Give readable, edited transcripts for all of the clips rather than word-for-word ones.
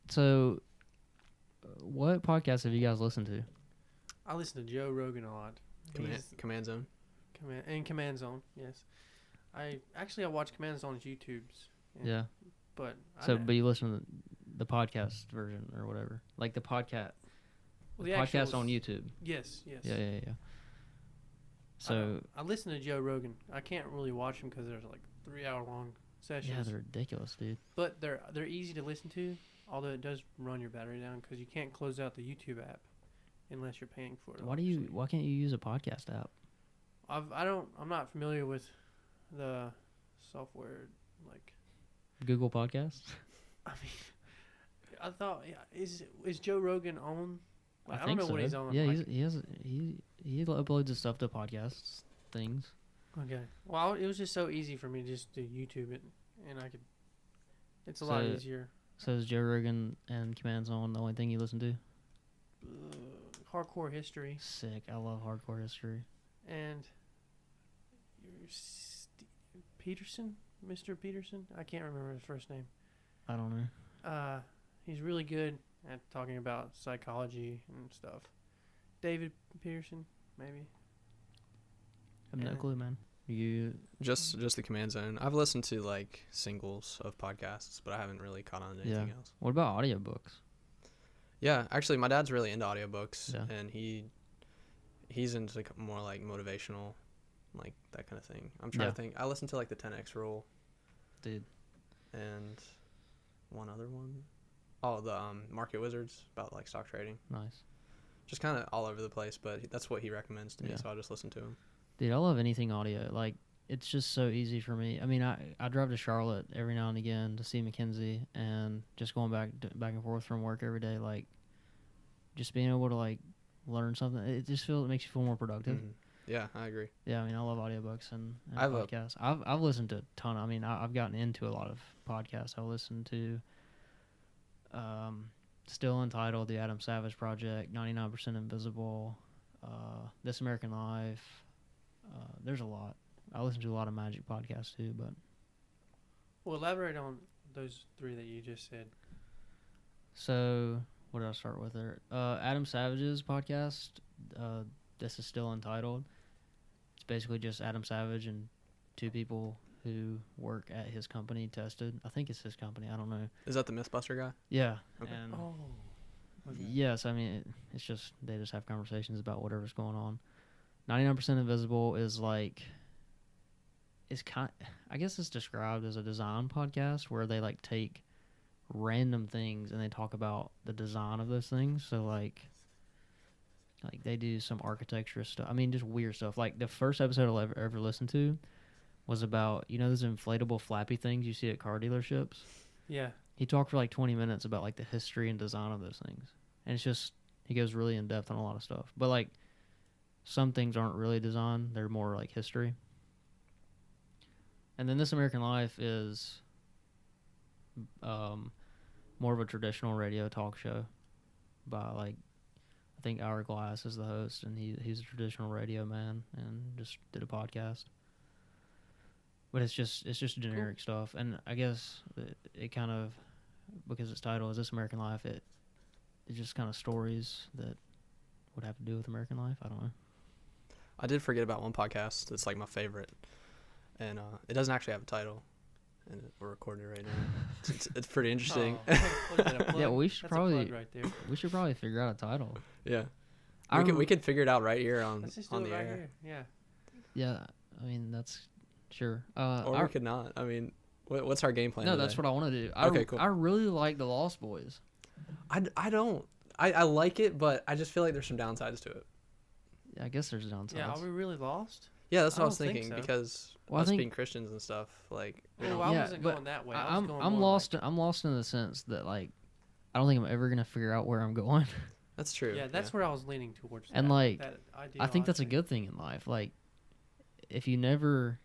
So, what podcasts have you guys listened to? I listen to Joe Rogan a lot. Command Zone. Command Zone, yes. I watch Command Zone's YouTubes. Yeah. But But you listen to the podcast version or whatever, like the podcast. Well, the podcast on YouTube. Yes. Yeah. So I listen to Joe Rogan. I can't really watch him because there's like 3-hour long sessions. yeah, they're ridiculous, dude. But they're easy to listen to, although it does run your battery down because you can't close out the YouTube app unless you're paying for it. Why can't you use a podcast app? I'm not familiar with the software like Google Podcasts. I mean, I thought is Joe Rogan on? Like, I don't think know so. what he's on. Yeah, like, he uploads his stuff to podcasts things. Okay. Well, it was just so easy for me just to YouTube it, and I could. It's a lot easier. So is Joe Rogan and Command Zone the only thing you listen to? Hardcore history. Sick. I love hardcore history. And Peterson, Mr. Peterson. I can't remember his first name. I don't know. He's really good at talking about psychology and stuff. David Peterson, maybe. I have no clue, man. You just the Command Zone. I've listened to like singles of podcasts, but I haven't really caught on to anything else. What about audiobooks? Yeah, actually, my dad's really into audiobooks, yeah. and he's into more like motivational, like that kind of thing. I'm trying to think. I listen to like the 10X Rule, dude, and one other one. Oh, the Market Wizards about like stock trading. Nice. Just kind of all over the place, but that's what he recommends to me, so I'll just listen to him. Dude, I love anything audio. Like, it's just so easy for me. I mean, I drive to Charlotte every now and again to see Mackenzie, and just going back and forth from work every day, like, just being able to, like, learn something, it makes you feel more productive. Mm-hmm. Yeah, I agree. Yeah, I mean, I love audiobooks and podcasts. I've listened to a ton. I mean, I've gotten into a lot of podcasts. I listened to Still Untitled, The Adam Savage Project, 99% Invisible, This American Life. There's a lot. I listen to a lot of magic podcasts too, but. Well, elaborate on those three that you just said. So, what did I start with there? Adam Savage's podcast, This Is Still Untitled. It's basically just Adam Savage and two people who work at his company tested. I think it's his company. I don't know. Is that the Mythbuster guy? Yeah. Okay. And okay. Yes, I mean, it's just, they just have conversations about whatever's going on. 99% Invisible is like, I guess it's described as a design podcast where they like take random things and they talk about the design of those things. So like they do some architecture stuff. I mean, just weird stuff. Like the first episode I'll ever listen to was about, those inflatable flappy things you see at car dealerships. Yeah. He talked for like 20 minutes about like the history and design of those things. And it's just, he goes really in depth on a lot of stuff. But like, some things aren't really design. They're more like history. And then This American Life is more of a traditional radio talk show by like, I think Hourglass is the host, and he's a traditional radio man and just did a podcast. But it's just generic stuff. And I guess it kind of, because its title is This American Life, it's just kind of stories that would have to do with American life. I don't know. I did forget about one podcast that's like my favorite, and it doesn't actually have a title, and we're recording it right now. It's pretty interesting. Yeah, we should probably figure out a title. Yeah, we could figure it out right here on the air. Here. Yeah, I mean that's sure. Or we could not. I mean, what's our game plan? No, today? that's what I want to do. Okay, cool. I really like the Lost Boys. I don't. I like it, but I just feel like there's some downsides to it. Yeah, I guess there's downsides. Yeah, are we really lost? Yeah, that's what I was thinking, because us being being Christians and stuff, like. I wasn't going that way. I'm lost. I'm lost in the sense that like, I don't think I'm ever gonna figure out where I'm going. That's true. Yeah, that's where I was leaning towards. And like, I think that's a good thing in life. Like, if you never,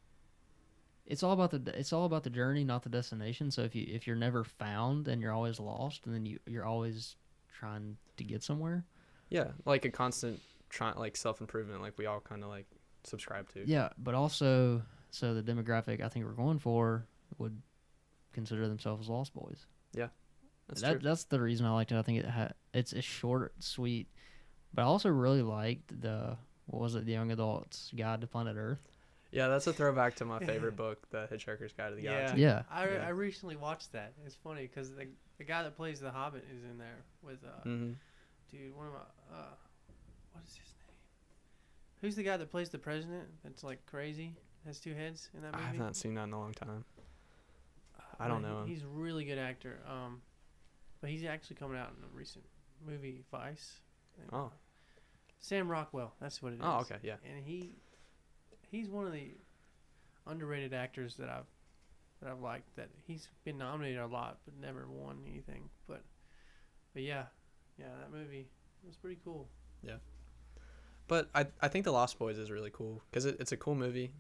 it's all about the journey, not the destination. So if you're never found and you're always lost, and then you're always trying to get somewhere. Yeah, like a constant like self-improvement, like we all kind of like subscribe to. Yeah, but also, so the demographic I think we're going for would consider themselves Lost Boys. Yeah. true. That's the reason I liked it. I think it's short, sweet, but I also really liked the the Young Adult's Guide to Planet Earth. Yeah, that's a throwback to my favorite book, The Hitchhiker's Guide to the Galaxy. Yeah. I recently watched that. It's funny because the guy that plays the Hobbit is in there with dude, one of my what is his name? Who's the guy that plays the president? That's like crazy. Has two heads in that movie. I have not seen that in a long time. I don't know him. He's a really good actor. But he's actually coming out in a recent movie, Vice. And, Sam Rockwell. That's what it is. Oh, okay, yeah. And he's one of the underrated actors that I've liked. That he's been nominated a lot, but never won anything. But yeah, that movie was pretty cool. Yeah. But I think The Lost Boys is really cool because it's a cool movie.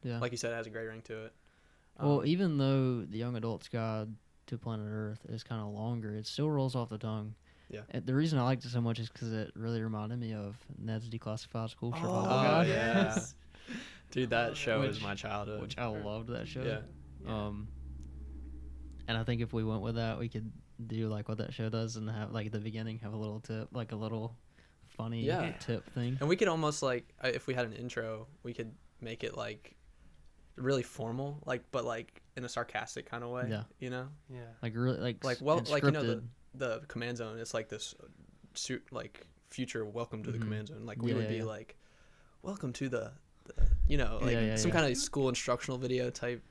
Yeah. Like you said, it has a great ring to it. Well, even though the Young Adult's Guide to Planet Earth is kind of longer, it still rolls off the tongue. Yeah. And the reason I liked it so much is because it really reminded me of Ned's Declassified School Survival Oh, Guide. yeah. Dude, that show Which- is my childhood. Which I loved that show. Yeah. And I think if we went with that, we could do like what that show does and have like at the beginning have a little tip, like a little funny tip thing. And we could almost like, if we had an intro, we could make it like really formal, like but like in a sarcastic kind of way. Yeah. You know? Yeah. Like really like Like like you know scripted. the command zone. It's like this like future welcome to the Mhm. command zone. Like we Yeah, would be yeah. like, welcome to the you know, like some kind of school instructional video type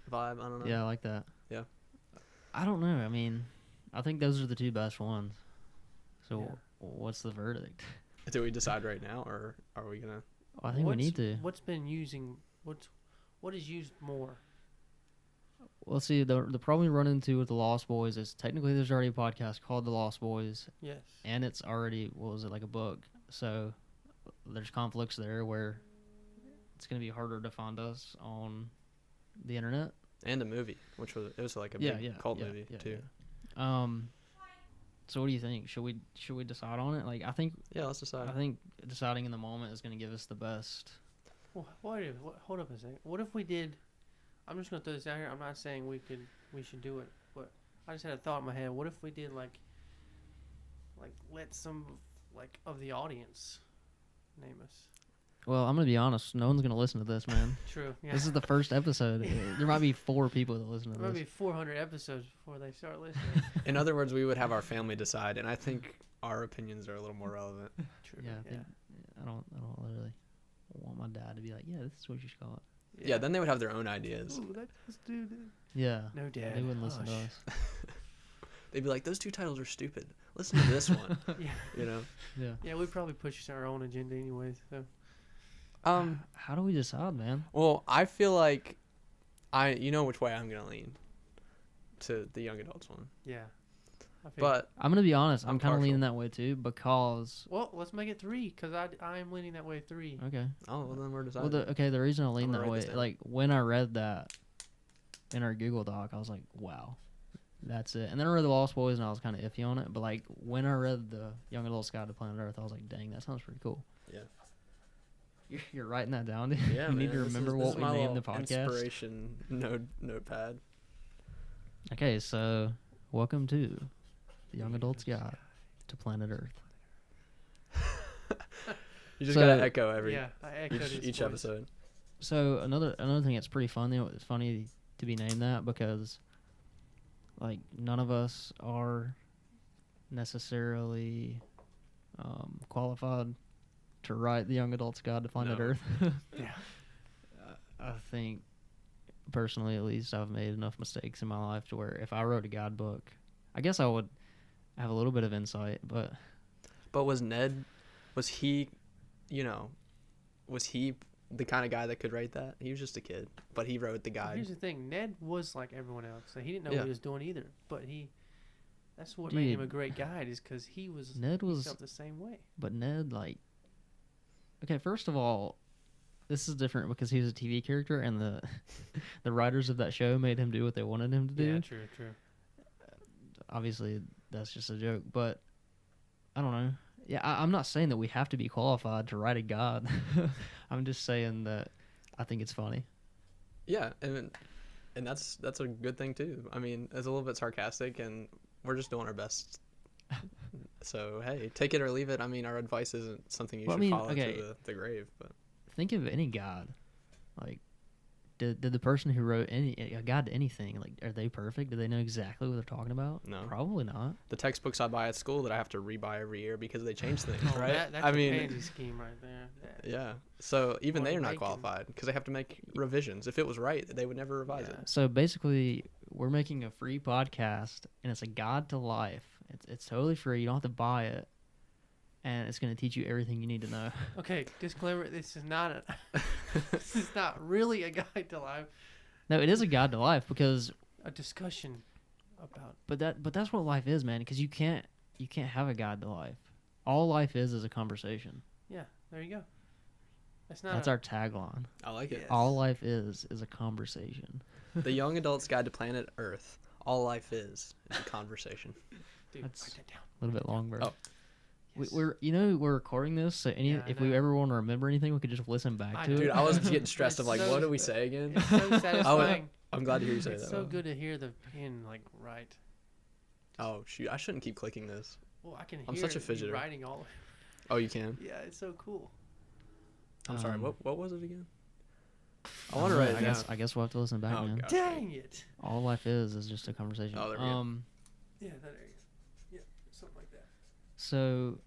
vibe. I don't know. Yeah, I like that. Yeah. I don't know. I mean, I think those are the two best ones. So Yeah. what's the verdict? Do we decide right now, or are we gonna? I think we need to. What's been using? What is used more? Well, see, the problem we run into with the Lost Boys is technically there's already a podcast called The Lost Boys, Yes. and it's already like a book. So there's conflicts there where it's gonna be harder to find us on the internet. And a movie, which was like a big cult movie too. Yeah. So what do you think? Should we decide on it? Like I think Let's decide. I think deciding in the moment is gonna give us the best. Well, hold up a second. What if we did? I'm just gonna throw this out here. I'm not saying we should do it, but I just had a thought in my head. What if we did like let some like of the audience name us? Well, I'm gonna be honest. No one's gonna listen to this, man. True. Yeah. This is the first episode. There might be 4 people that listen to There might this. be 400 episodes before they start listening. In other words, we would have our family decide, and I think our opinions are a little more relevant. True. Yeah, I don't really want my dad to be like, yeah, this is what you should call it. Yeah, then they would have their own ideas. Ooh, let's do that. Yeah. No, Dad. They wouldn't listen to Hush. us. They'd be like, those 2 titles are stupid. Listen to this one. Yeah. You know. Yeah. Yeah, we probably push our own agenda anyways. So. How do we decide, man? Well, I feel like you know which way I'm gonna lean to the young adults one. Yeah. I figured. But I'm gonna be honest. I'm I'm kind of partial. leaning that way too because. Well, let's make it 3 because I am leaning that way 3. Okay. well then we're Well, deciding. the reason I lean gonna that write way, this down. like when I read that in our Google Doc, I was like, wow, that's it. And then I read The Lost Boys, and I was kind of iffy on it. But like when I read the Young Adult's Guide to Planet Earth, I was like, dang, that sounds pretty cool. Yeah. You're writing that down, dude. Yeah, you need to man, this remember is what we my named the little podcast. Inspiration notepad. Okay, so welcome to the Young Adult's Guide to Planet Earth. You just So- gotta echo every Yeah, I echoed his each voice. episode. So another thing that's pretty funny. It's funny to be named that because, like, none of us are necessarily qualified to write the Young Adult's Guide to Planet No. Earth. Yeah. I think, personally, at least, I've made enough mistakes in my life to where if I wrote a guidebook, I guess I would have a little bit of insight. But But was he, was he the kind of guy that could write that? He was just a kid, but he wrote the Well, guide. here's the thing. Ned was like everyone else. So he didn't know Yeah. what he was doing either. But that's what made him a Dude. great guide is because he Ned was, felt the same way. but Ned, like, okay, first of all, this is different because he was a TV character, and the the writers of that show made him do what they wanted him to do. Yeah, true. Obviously, that's just a joke, but I don't know. Yeah, I'm not saying that we have to be qualified to write a guide. I'm just saying that I think it's funny. Yeah, and that's a good thing too. I mean, it's a little bit sarcastic, and we're just doing our best. So hey, take it or leave it. I mean, our advice isn't something you Well, I should mean, follow okay. to the grave, but Think of any god. Like, did the person who wrote a guide to anything, like, are they perfect? Do they know exactly what they're talking about? No. Probably not. the textbooks I buy at school that I have to rebuy every year because they change things, Oh, right? that's I a mean, pansy scheme right there. yeah. So even More they are not bacon. qualified because they have to make revisions. If it was right, they would never revise Yeah. it. So basically, we're making a free podcast, and it's a guide to life. It's totally free. You don't have to buy it, and it's going to teach you everything you need to know. Okay, disclaimer: this is not this is not really a guide to life. No, it is a guide to life because, A discussion about. but that's what life is, man. Because you can't have a guide to life. All life is a conversation. Yeah, there you go. That's not. That's our tagline. I like it. Yes. All life is a conversation. The Young Adult's Guide to Planet Earth. All life is a conversation. Dude, That's- write that down. A little bit long, bro. Oh. Yes. We're recording this, so Yeah, I if we know. ever want to remember anything, we could just listen back I to know. it. Dude, I was getting stressed of It's like, so- what did we say again? It's so satisfying. I'm glad to hear you say It's that. so good to hear the pen like right. Oh shoot, I shouldn't keep clicking this. Well, I can hear I'm such a you fidgeter. writing all. Oh, you can. Yeah, it's so cool. I'm sorry. Um, What was it again? I don't want to know, write it down. I guess we'll have to listen back, Oh, man. gosh. Dang it! All life is just a conversation. Oh, there we go. Yeah, there you go. Yeah, something like that. So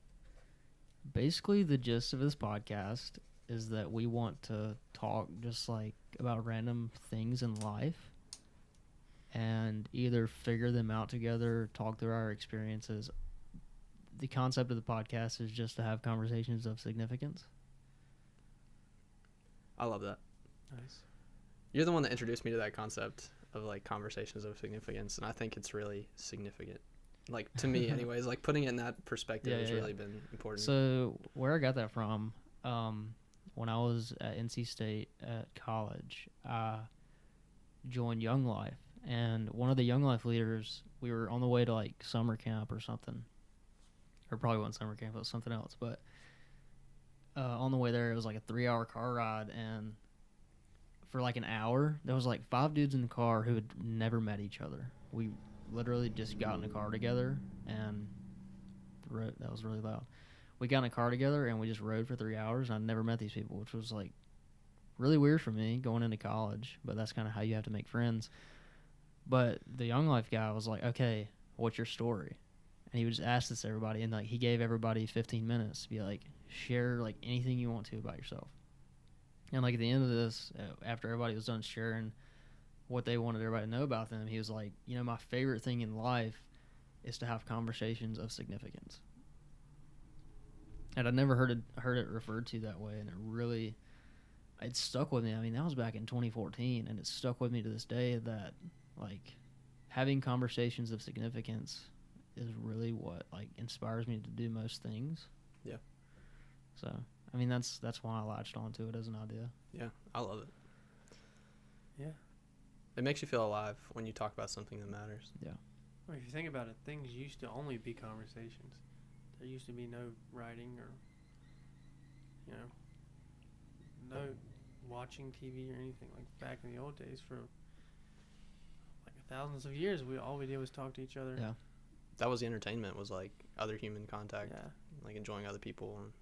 basically the gist of this podcast is that we want to talk just like about random things in life and either figure them out together, talk through our experiences. The concept of the podcast is just to have conversations of significance. I love that. Nice. You're the one that introduced me to that concept of like conversations of significance, and I think it's really significant. Like to me, anyways. Like putting it in that perspective Yeah, has yeah, really been important. So where I got that from, when I was at NC State at college, I joined Young Life, and one of the Young Life leaders, we were on the way to like summer camp or something, or probably wasn't summer camp, it was something else. But on the way there, it was like a 3-hour car ride, and for like an hour, there was like 5 dudes in the car who had never met each other. We literally just got in a car together and rode. That was really loud. We got in a car together and we just rode for 3 hours, and I'd never met these people, which was like really weird for me going into college, but that's kind of how you have to make friends. But the Young Life guy was like, okay, what's your story? And he would just ask this to everybody, and like he gave everybody 15 minutes to be like, share like anything you want to about yourself. And like at the end of this, after everybody was done sharing what they wanted everybody to know about them, he was like, you know, my favorite thing in life is to have conversations of significance. And I'd never heard it referred to that way, and it stuck with me. I mean, that was back in 2014, and it stuck with me to this day that like having conversations of significance is really what like inspires me to do most things. Yeah. So I mean, that's why I latched onto it as an idea. Yeah, I love it. Yeah. It makes you feel alive when you talk about something that matters. Well, if you think about it, things used to only be conversations. There used to be no writing or, you know, no watching TV or anything. Like back in the old days, for like thousands of years, all we did was talk to each other. Yeah. That was the entertainment, was like other human contact, Yeah. like enjoying other people and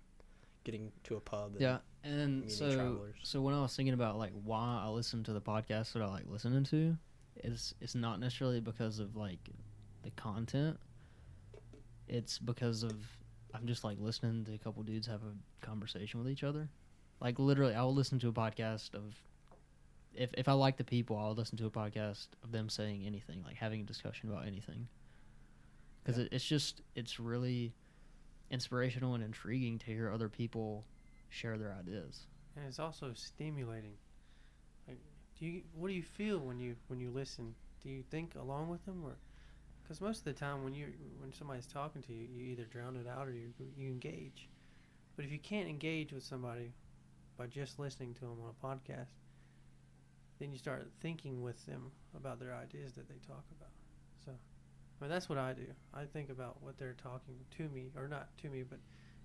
getting to a pub. And Yeah, and meeting so travelers. when I was thinking about like why I listen to the podcast that I like listening to, it's not necessarily because of like the content. It's because of I'm just like listening to a couple dudes have a conversation with each other. Like literally, I will listen to a podcast of if I like the people, I'll listen to a podcast of them saying anything, like having a discussion about anything. Because it's really inspirational and intriguing to hear other people share their ideas. And it's also stimulating. Like, what do you feel when you listen? Do you think along with them, or because most of the time when somebody's talking to you, you either drown it out or you engage. But if you can't engage with somebody by just listening to them on a podcast, then you start thinking with them about their ideas that they talk about. So, I mean, that's what I do. I think about what they're talking to me, or not to me, but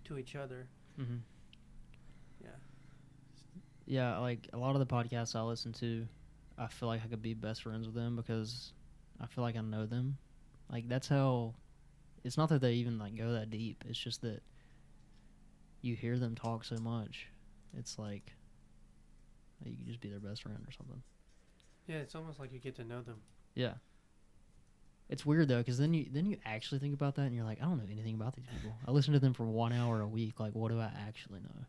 to each other. Mm-hmm. Yeah. Yeah, like a lot of the podcasts I listen to, I feel like I could be best friends with them because I feel like I know them. Like that's how. It's not that they even like go that deep. It's just that you hear them talk so much. It's like you could just be their best friend or something. Yeah, it's almost like you get to know them. Yeah. It's weird though, because then you actually think about that, and you're like, I don't know anything about these people. I listen to them for 1 hour a week. Like, what do I actually know?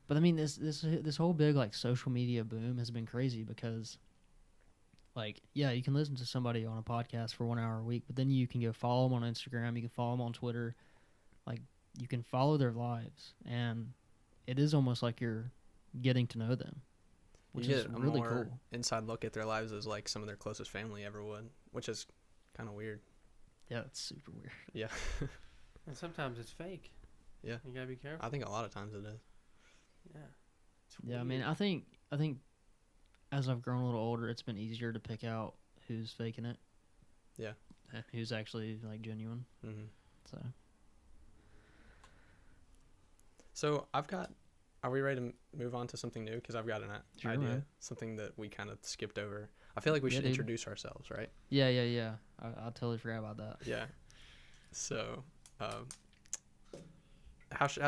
But I mean, this whole big like social media boom has been crazy because, like, yeah, you can listen to somebody on a podcast for 1 hour a week, but then you can go follow them on Instagram, you can follow them on Twitter, like you can follow their lives, and it is almost like you're getting to know them, which you is get a really more cool. inside look at their lives as like some of their closest family ever would, which is kind of weird. Yeah, it's super weird. Yeah. And sometimes it's fake. Yeah. You gotta be careful. I think a lot of times it is. Yeah. It's Yeah, I mean, weird. I think as I've grown a little older, it's been easier to pick out who's faking it. Yeah. And who's actually like genuine. Mm-hmm. So Are we ready to move on to something new? Because I've got an Sure, idea, man. something that we kind of skipped over. I feel like we Yeah, should dude. introduce ourselves, right? yeah. I totally forgot about that. Yeah. So, how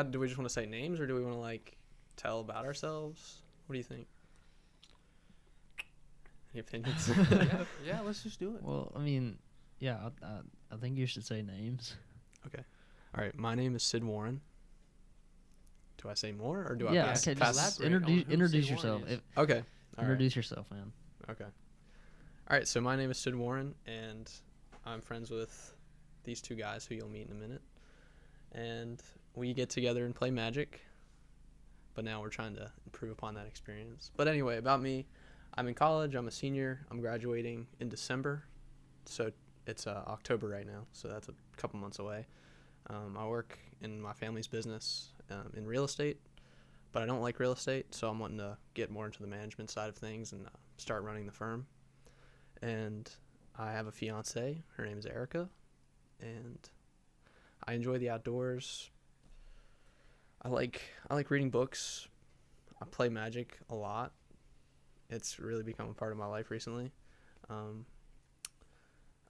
do we just want to say names, or do we want to like tell about ourselves? What do you think? Any opinions? Yeah, let's just do it. Well, I mean, yeah, I think you should say names. All right. My name is Sid Warren. Do I say more, or do I Yeah, pass? okay, pass? just elaborate on who introduce Sid yourself. Warren is. Okay. All right. Introduce yourself, man. Okay. All right. So my name is Sid Warren, and I'm friends with these two guys who you'll meet in a minute. And we get together and play Magic. But now we're trying to improve upon that experience. But anyway, about me, I'm in college. I'm a senior. I'm graduating in December. So it's October right now. So that's a couple months away. I work in my family's business in real estate. But I don't like real estate, so I'm wanting to get more into the management side of things and start running the firm. And I have a fiance. Her name is Erica. And I enjoy the outdoors. I like reading books. I play Magic a lot. It's really become a part of my life recently. I'm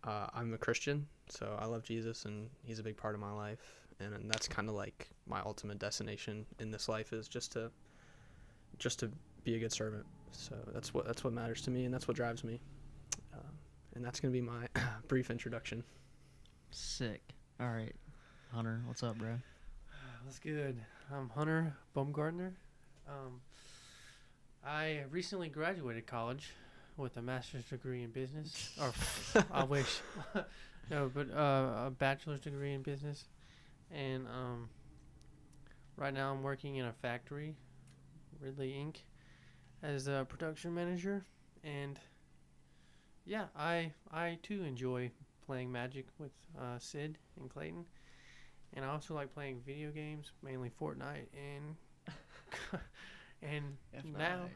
a Christian, so I love Jesus, and he's a big part of my life. And that's kind of like my ultimate destination in this life is just to be a good servant. So that's what matters to me, and that's what drives me. And that's gonna be my brief introduction. Sick. All right, Hunter, what's up, bro? That's good. I'm Hunter Baumgartner. I recently graduated college with a master's degree in business. Or I wish. No, but a bachelor's degree in business. And right now I'm working in a factory, Ridley Inc., as a production manager. And yeah, I too enjoy playing Magic with Sid and Clayton. And I also like playing video games, mainly Fortnite and now,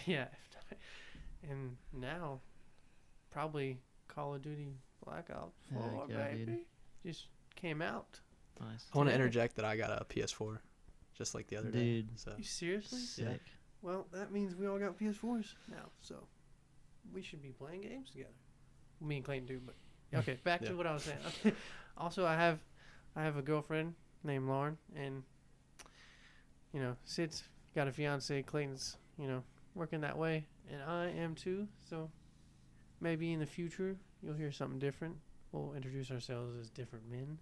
yeah, and now probably Call of Duty Black Ops 4, Heck yeah, baby. dude. Just came out. Nice. I want to Yeah. interject that I got a PS4, just like the other day. Dude. So You seriously? Sick. Well, that means we all got PS4s now, so we should be playing games together. Me and Clayton do, but okay. Back Yeah. to what I was saying. Okay. Also, I have a girlfriend named Lauren, and Sid's got a fiance. Clayton's working that way, and I am too. So maybe in the future you'll hear something different. We'll introduce ourselves as different men,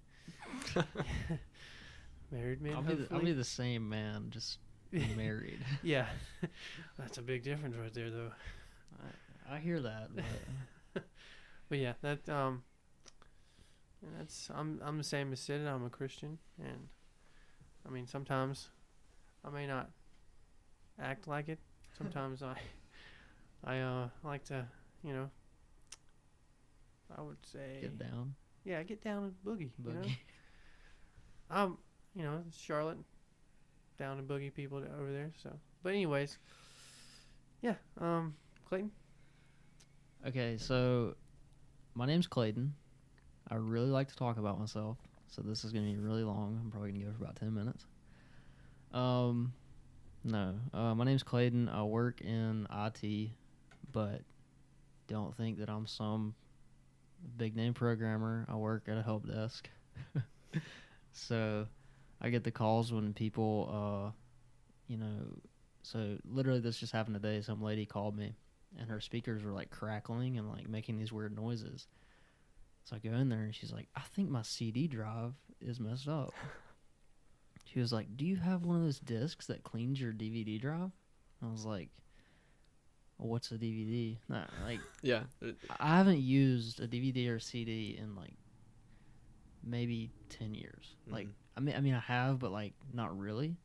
married men. I'll be hopefully. the same man, just married. Yeah, that's a big difference right there, though. I hear that, but But yeah, that's I'm the same as Sid. I'm a Christian, and I mean sometimes I may not act like it. Sometimes I like to I would say get down. yeah, get down and boogie. Boogie. Charlotte down and boogie people over there. So, but anyways, yeah. Clayton. Okay, so my name's Clayton. I really like to talk about myself, so this is going to be really long. I'm probably going to go for about 10 minutes. My name's Clayton. I work in IT, but don't think that I'm some big name programmer. I work at a help desk. So I get the calls when people, so literally this just happened today. Some lady called me and her speakers were like crackling and like making these weird noises. So I go in there and she's like, I think my CD drive is messed up. She was like, do you have one of those discs that cleans your DVD drive? I was like, well, what's a DVD? Nah, like, Yeah. I haven't used a DVD or CD in like maybe 10 years. Like, I mean, I have, but like not really.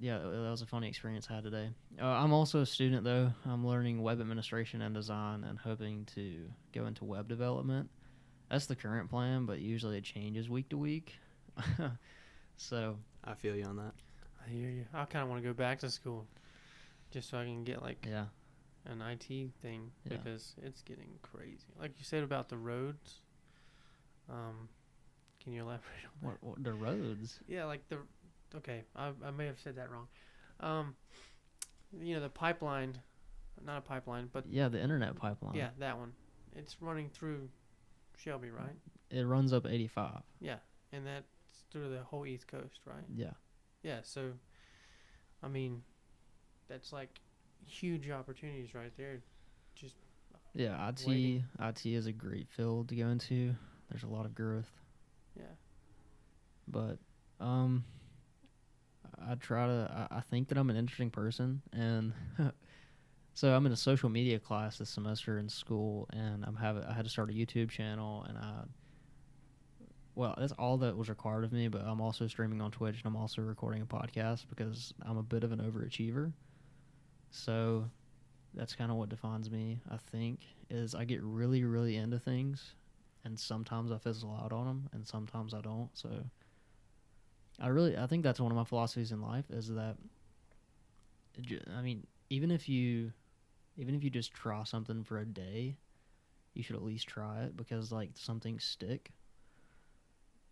Yeah, that was a funny experience I had today. I'm also a student though. I'm learning web administration and design and hoping to go into web development. That's the current plan, but usually it changes week to week. So I feel you on that. I hear you. I kind of want to go back to school, just so I can get like yeah, an IT thing Yeah. because it's getting crazy. Like you said about the roads. Can you elaborate on that? what the roads? Yeah, like the. Okay, I may have said that wrong. The pipeline, not a pipeline, but Yeah, the internet pipeline. yeah, that one. It's running through Shelby, right? It runs up 85. Yeah, and that's through the whole East Coast, right? Yeah. Yeah, so, I mean, that's like huge opportunities right there. Just Yeah, waiting. IT is a great field to go into. There's a lot of growth, yeah, but I think that I'm an interesting person, and so I'm in a social media class this semester in school, and I had to start a YouTube channel, and that's all that was required of me, but I'm also streaming on Twitch, and I'm also recording a podcast because I'm a bit of an overachiever. So that's kind of what defines me, I think, is I get really, really into things, and sometimes I fizzle out on them, and sometimes I don't. So I think that's one of my philosophies in life is that, I mean, even if you just try something for a day, you should at least try it because like some things stick.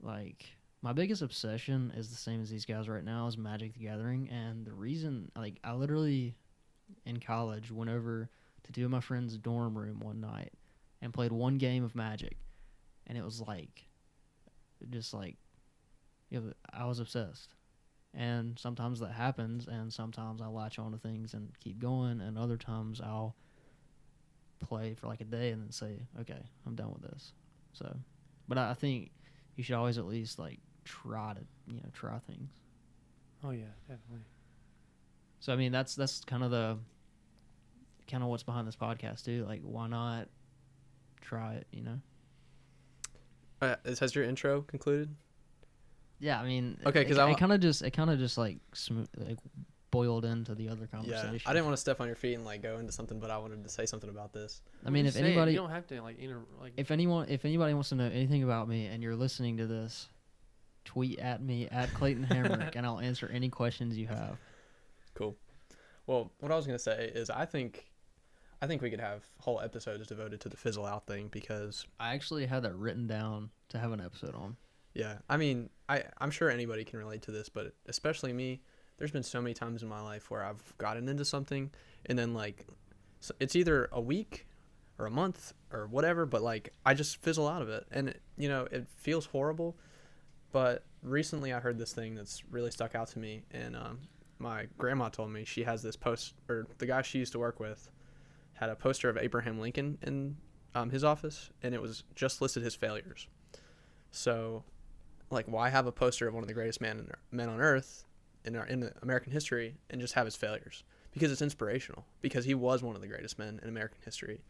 Like my biggest obsession is the same as these guys right now is Magic the Gathering, and the reason, like, I literally in college went over to two of my friends' dorm room one night and played one game of Magic, and it was like, just like, I was obsessed. And sometimes that happens, and sometimes I latch on to things and keep going, and other times I'll play for like a day and then say, okay, I'm done with this. So, but I think you should always at least like try things. oh yeah, definitely. So I mean, that's kind of what's behind this podcast too. Like, why not try it? Has your intro concluded? Yeah, I mean, Okay, 'cause it kind of just like boiled into the other conversation. Yeah, I didn't want to step on your feet and like go into something, but I wanted to say something about this. I mean, if anybody, you don't have to if anybody wants to know anything about me and you're listening to this, tweet at me at Clayton Hamrick, and I'll answer any questions you have. Cool. Well, what I was gonna say is I think we could have whole episodes devoted to the fizzle out thing because I actually had that written down to have an episode on. yeah, I mean, I'm sure anybody can relate to this, but especially me. There's been so many times in my life where I've gotten into something and then like it's either a week or a month or whatever, but like I just fizzle out of it, and it feels horrible. But recently I heard this thing that's really stuck out to me, and my grandma told me she has this or the guy she used to work with had a poster of Abraham Lincoln in his office, and it was just listed his failures. So, like, why have a poster of one of the greatest men on earth in American history and just have his failures? Because it's inspirational. Because he was one of the greatest men in American history.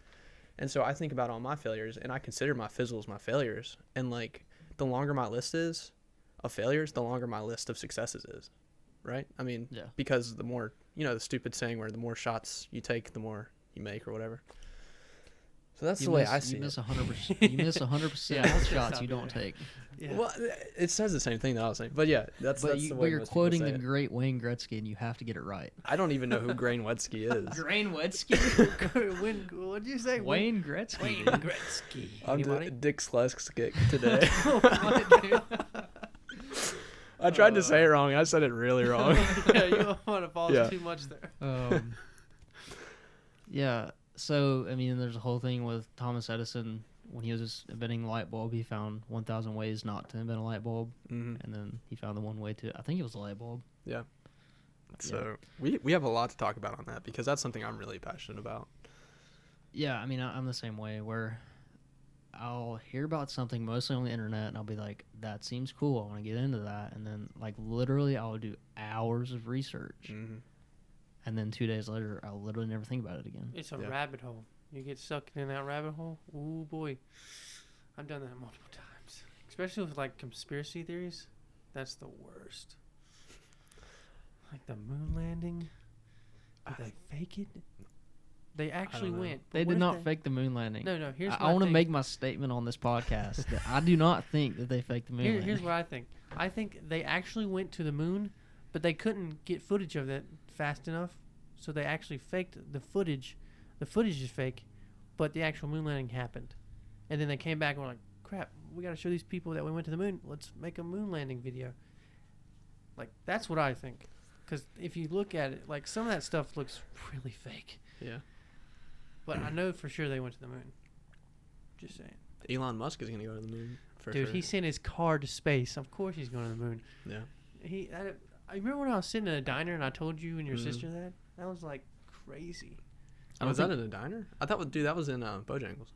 And so I think about all my failures, and I consider my fizzles my failures. And like, the longer my list is of failures, the longer my list of successes is, right? I mean, Yeah. because the more, the stupid saying where the more shots you take, the more you make or whatever. So that's the way I see it. You miss it. 100%. You miss 100% Yeah, of that's shots just you how don't it is. take. Yeah. Well, it says the same thing that I was saying, but yeah, that's But the way you're most people quoting say the it. great Wayne Gretzky, and you have to get it right. I don't even know who Grain Wetzky is. Wayne Gretzky. What'd you say? Wayne Gretzky. Wayne dude. Gretzky. I'm Anybody? Dick Sleskik today. What, dude? I tried to say it wrong. I said it really wrong. Yeah, you don't want to pause Yeah. too much there. Yeah, So I mean, there's a whole thing with Thomas Edison when he was just inventing the light bulb. He found 1,000 ways not to invent a light bulb, Mm-hmm. and then he found the one way to. I think it was a light bulb. Yeah. So we have a lot to talk about on that because that's something I'm really passionate about. Yeah, I mean, I'm the same way where I'll hear about something mostly on the internet and I'll be like, that seems cool. I want to get into that. And then, like, literally, I'll do hours of research. Mm-hmm. And then 2 days later, I'll literally never think about it again. It's a Yeah. rabbit hole. You get sucked in that rabbit hole. Ooh boy, I've done that multiple times. Especially with like conspiracy theories. That's the worst. Like the moon landing. Did they fake it? They actually know. went. but They what did if not fake the moon landing. No. Here's I want to make my statement on this podcast that I do not think that they faked the moon landing. Here's what I think. I think they actually went to the moon, but they couldn't get footage of that fast enough, so they actually faked the footage. The footage is fake, but the actual moon landing happened. And then they came back and were like, crap, we got to show these people that we went to the moon. Let's make a moon landing video. Like, that's what I think. Because if you look at it, like, some of that stuff looks really fake. Yeah. But I know for sure they went to the moon. Just saying. Elon Musk is gonna go to the moon for Dude, sure. he sent his car to space. Of course he's going to the moon. Yeah. I remember when I was sitting in a diner and I told you and your Mhm. sister that? That was, like, crazy. I don't Was that think- in a diner? I thought, dude, that was in Bojangles.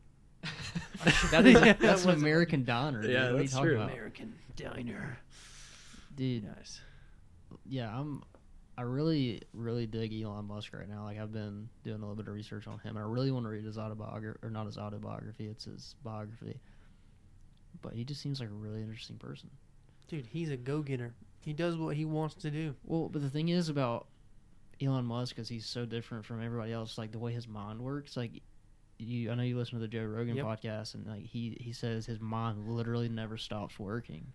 that is, Yeah, that's that an was- American diner. Dude. Yeah, What are you that's talking true. about? American diner. Dude, Nice. yeah, I really, really dig Elon Musk right now. Like, I've been doing a little bit of research on him, and I really want to read his autobiography, or not his autobiography, it's his biography. But he just seems like a really interesting person. Dude, he's a go-getter. He does what he wants to do. Well, but the thing is about Elon Musk is he's so different from everybody else. Like, the way his mind works, like, I know you listen to the Joe Rogan Yep. podcast, and like he says his mind literally never stops working.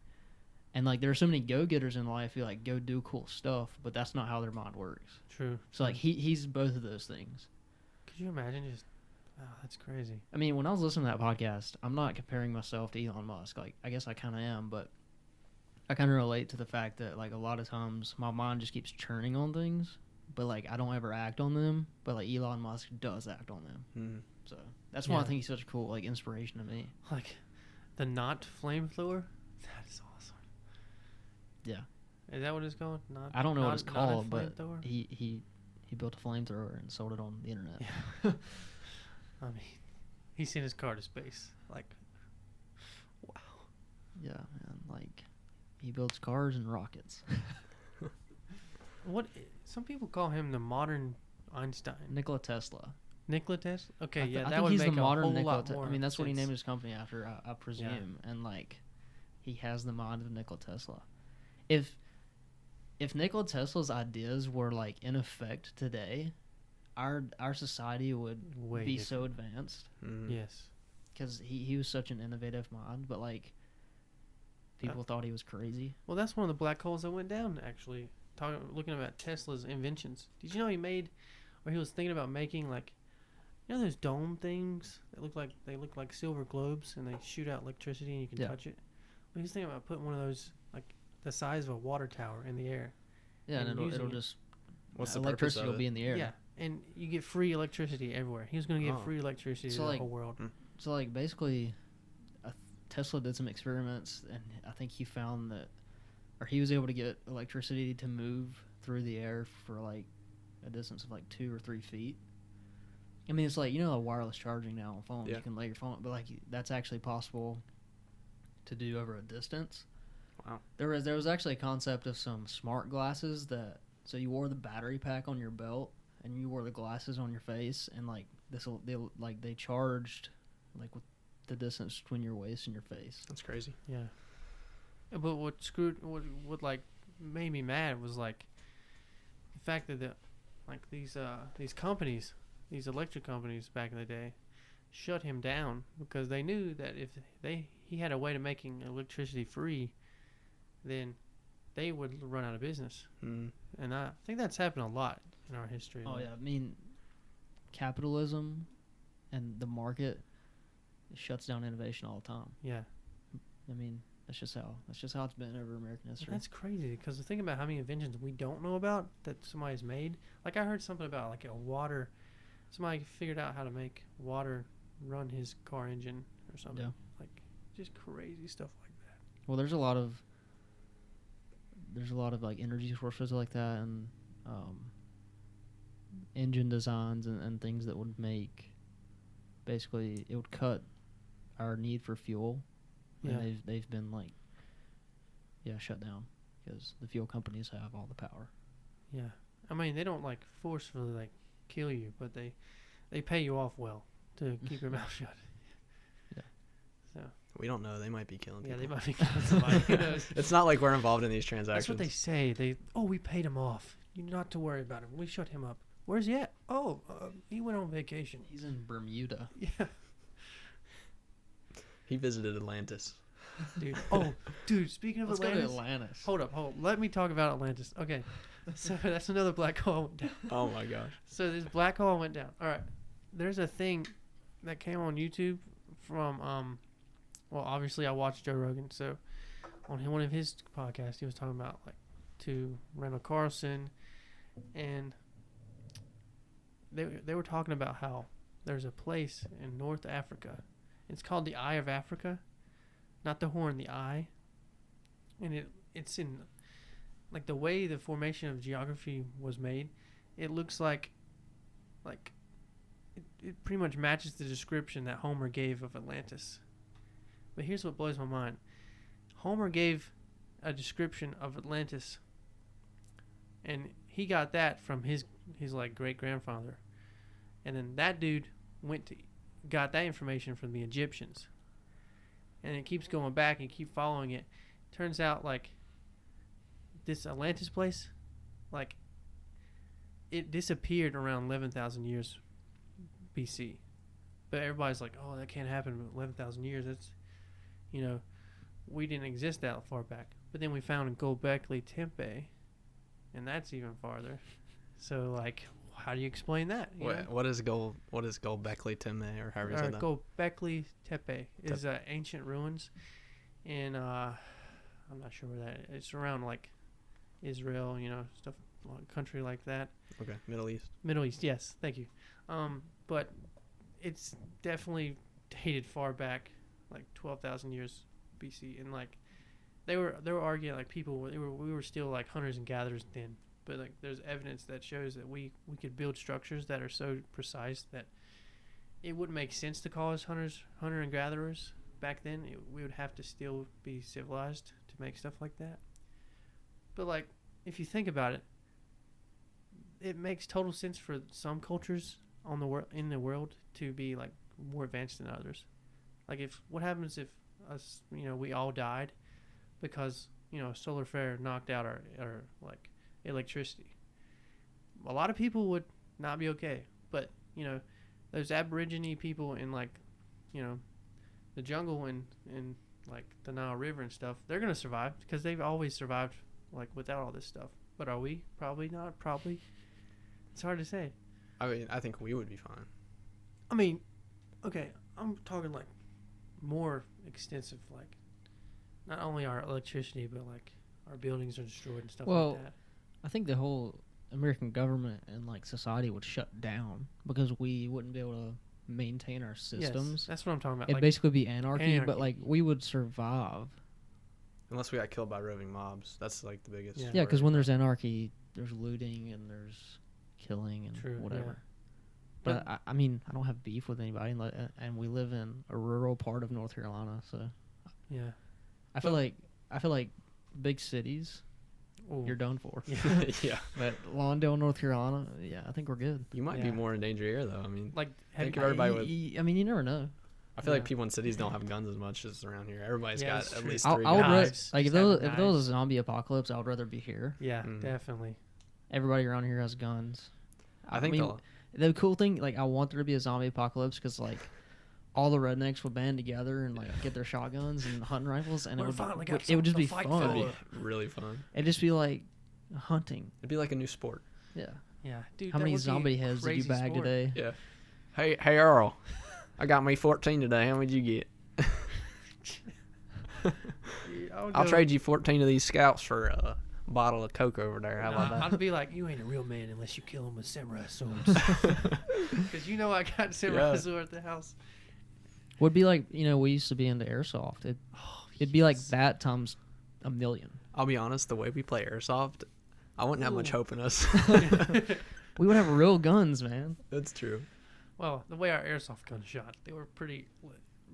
And like, there are so many go-getters in life who like go do cool stuff, but that's not how their mind works. True. So like he's both of those things. Could you imagine just... Oh, that's crazy. I mean, when I was listening to that podcast, I'm not comparing myself to Elon Musk. Like, I guess I kind of am, but I kind of relate to the fact that like a lot of times my mind just keeps churning on things, but like I don't ever act on them. But like Elon Musk does act on them. Mm. So that's why I Yeah. think he's such a cool like inspiration to me. Like, the not flamethrower? That is awesome. Yeah. Is that what it's called? Not, I don't know what not- it's not a called, but flamethrower? he built a flamethrower and sold it on the internet. Yeah. I mean, he sent his car to space. Like, wow. Yeah, man. Like, he builds cars and rockets. What? Some people call him the modern Einstein. Nikola Tesla. Nikola Tesla? Okay, I yeah, that think would he's make the a modern whole Nikola lot Tesla. more I mean, that's what he sense. named his company after, I presume. And like, he has the mind of Nikola Tesla. If Nikola Tesla's ideas were like in effect today, our society would Way be different. so advanced Mm. Yes. because he was such an innovative mind. But like, people thought he was crazy. Well, that's one of the black holes that went down, actually. Looking about Tesla's inventions. Did you know he was thinking about making, like, you know those dome things that look like silver globes and they shoot out electricity and you can Yeah. touch it? Well, he was thinking about putting one of those, like, the size of a water tower in the air. Yeah, and And it'll using it. just What's the purpose electricity of will it? be in the air. Yeah, and you get free electricity everywhere. He was going to give Oh. free electricity So, to the like, whole world. So like basically, Tesla did some experiments, and I think he found that, or he was able to get electricity to move through the air for like a distance of like 2 or 3 feet. I mean, it's like, you know, wireless charging now on phones. Yeah. You can lay your phone, but like that's actually possible to do over a distance. Wow. There was actually a concept of some smart glasses that, so you wore the battery pack on your belt and you wore the glasses on your face, and like they charged like with the distance between your waist and your face. That's crazy. Yeah. But what like made me mad was like the fact that these companies, these electric companies back in the day, shut him down because they knew that if he had a way to making electricity free, then they would run out of business. Mm. And I think that's happened a lot in our history. Oh yeah, I mean, capitalism and the market shuts down innovation all the time. Yeah. I mean, that's just how it's been over American And history. that's crazy because the thing about how many inventions we don't know about that somebody's made. Like I heard something about like a water somebody figured out how to make water run his car engine or something. Yeah. Like just crazy stuff like that. Well, there's a lot of like energy sources like that, and engine designs and things that would make, basically it would cut our need for fuel. Yeah. And they've been like, shut down because the fuel companies have all the power. Yeah. I mean, they don't like forcefully like kill you, but they pay you off well to keep your mouth shut. Yeah. So. We don't know. They might be killing people. Yeah, they might be killing somebody. Who knows? It's not like we're involved in these transactions. That's what they say. We paid him off. You not to worry about him. We shut him up. Where's he at? Oh, he went on vacation. He's in Bermuda. Yeah. He visited Atlantis. Dude. Oh, dude, speaking of Let's Atlantis. go to Atlantis. Hold up. Let me talk about Atlantis. Okay. So that's another black hole went down. Oh my gosh. So this black hole went down. All right. There's a thing that came on YouTube from well, obviously I watched Joe Rogan, so on one of his podcasts he was talking about like to Randall Carlson, and they were talking about how there's a place in North Africa. It's called the Eye of Africa. Not the horn, the eye. And it's in like the way the formation of geography was made, it looks like it pretty much matches the description that Homer gave of Atlantis. But here's what blows my mind. Homer gave a description of Atlantis, and he got that from his like great grandfather. And then that dude got that information from the Egyptians. And it keeps going back and keep following it. Turns out like this Atlantis place, like it disappeared around 11,000 years BC. But everybody's like, oh, that can't happen in 11,000 years. That's, we didn't exist that far back. But then we found Göbekli Tepe, and that's even farther. So like, how do you explain that? What is Göbekli Tepe, or however you say that? Göbekli Tepe is ancient ruins, and I'm not sure where that is. It's around like Israel, stuff, country like that. Okay, Middle East. Middle East, yes, thank you. But it's definitely dated far back, like 12,000 years BC, and like they were arguing like we were still like hunters and gatherers then. But like, there's evidence that shows that we could build structures that are so precise that it wouldn't make sense to call us hunter and gatherers back then. We would have to still be civilized to make stuff like that. But like, if you think about it, it makes total sense for some cultures in the world to be like more advanced than others. Like, what happens if us, we all died because a solar flare knocked out our like electricity? A lot of people would not be okay, but those Aborigine people in like the jungle and like the Nile River and stuff, they're gonna survive because they've always survived like without all this stuff. But are we? Probably not. Probably. It's hard to say. I mean, I think we would be fine. I mean, okay, I'm talking like more extensive, like not only our electricity, but like our buildings are destroyed and stuff like that. I think the whole American government and like society would shut down because we wouldn't be able to maintain our systems. Yes, that's what I'm talking about. It'd like, basically be anarchy, but like we would survive. Unless we got killed by roving mobs. That's like the biggest. Yeah, because when there's anarchy, there's looting and there's killing and whatever. Yeah. But I mean, I don't have beef with anybody, and we live in a rural part of North Carolina, so yeah. I feel like big cities, you're done for. Yeah. Yeah. But Lawndale, North Carolina, I think we're good. You might be more in danger here, though. I mean, like, think of everybody with. I mean, you never know. I feel like people in cities don't have guns as much as around here. Everybody's got at least I three would guns. like if there was a zombie apocalypse, I would rather be here. Yeah, definitely. Everybody around here has guns. I think the cool thing, like, I want there to be a zombie apocalypse because like all the rednecks would band together and like get their shotguns and hunting rifles, and it would just be fun. It'd be really fun. It'd just be like hunting. It'd be like a new sport. Yeah. Yeah, dude. How many zombie heads did you bag today? Yeah. Hey Earl, I got me 14 today. How many did you get? Dude, I'll trade you 14 of these scouts for bottle of Coke over there. How about Nah, that? I'd be like, you ain't a real man unless you kill him with samurai swords. Because you know I got samurai Yeah. sword at the house. Would be like, we used to be into airsoft. It'd be like yes. that times a million. I'll be honest, the way we play airsoft, I wouldn't have much Ooh. hope in us. We would have real guns, man. That's true. Well, the way our airsoft guns shot, they were pretty,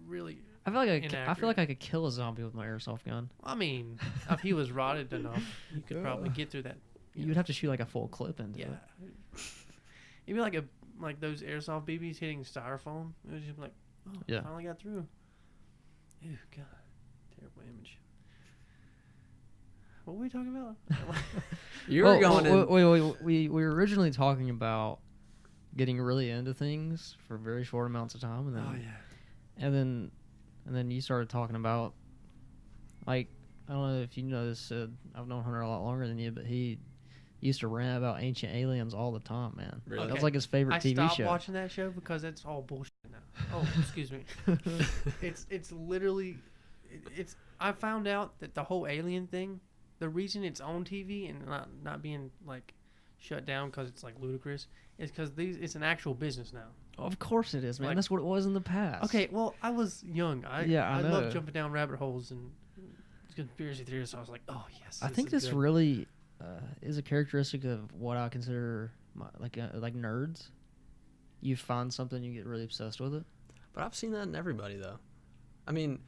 really. I feel like I feel Inaccurate. like I could kill a zombie with my airsoft gun. I mean, if he was rotted enough, you could probably get through that. You'd have to shoot like a full clip into Yeah. it. It'd be like those airsoft BBs hitting styrofoam. It was just like, oh, Yeah. finally got through. Ew, God, terrible image. What were we talking about? You were going in. Wait. We were originally talking about getting really into things for very short amounts of time, and then Oh yeah. and then you started talking about, like, I don't know if you know this. I've known Hunter a lot longer than you, but he used to rant about Ancient Aliens all the time, man. Really? That was Okay. like his favorite I TV stopped show. watching that show because it's all bullshit now. Oh, excuse me. It's literally, it's. I found out that the whole alien thing, the reason it's on TV and not being like shut down because it's like ludicrous, is because it's an actual business now. Of course it is, man. Like- That's what it was in the past. Okay, well, I was young. I know. love jumping down rabbit holes and conspiracy theories. So I was like, oh yes. I think is this good. really is a characteristic of what I consider like nerds. You find something, you get really obsessed with it. But I've seen that in everybody, though. I mean,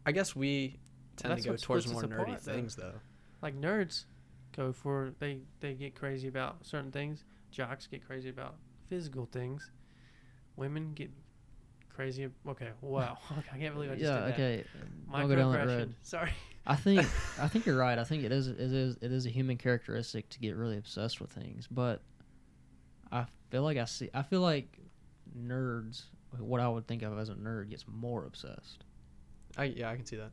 I guess we tend That's to go what towards splits more us nerdy apart, though. things, though. Like nerds go for they get crazy about certain things. Jocks get crazy about physical things. Women get crazy. Okay, wow. I can't believe I just Yeah, did that. okay. Don't go down that Microaggression. road. Sorry. I think you're right. I think it is a human characteristic to get really obsessed with things, but I feel like nerds, what I would think of as a nerd, gets more obsessed. I can see that.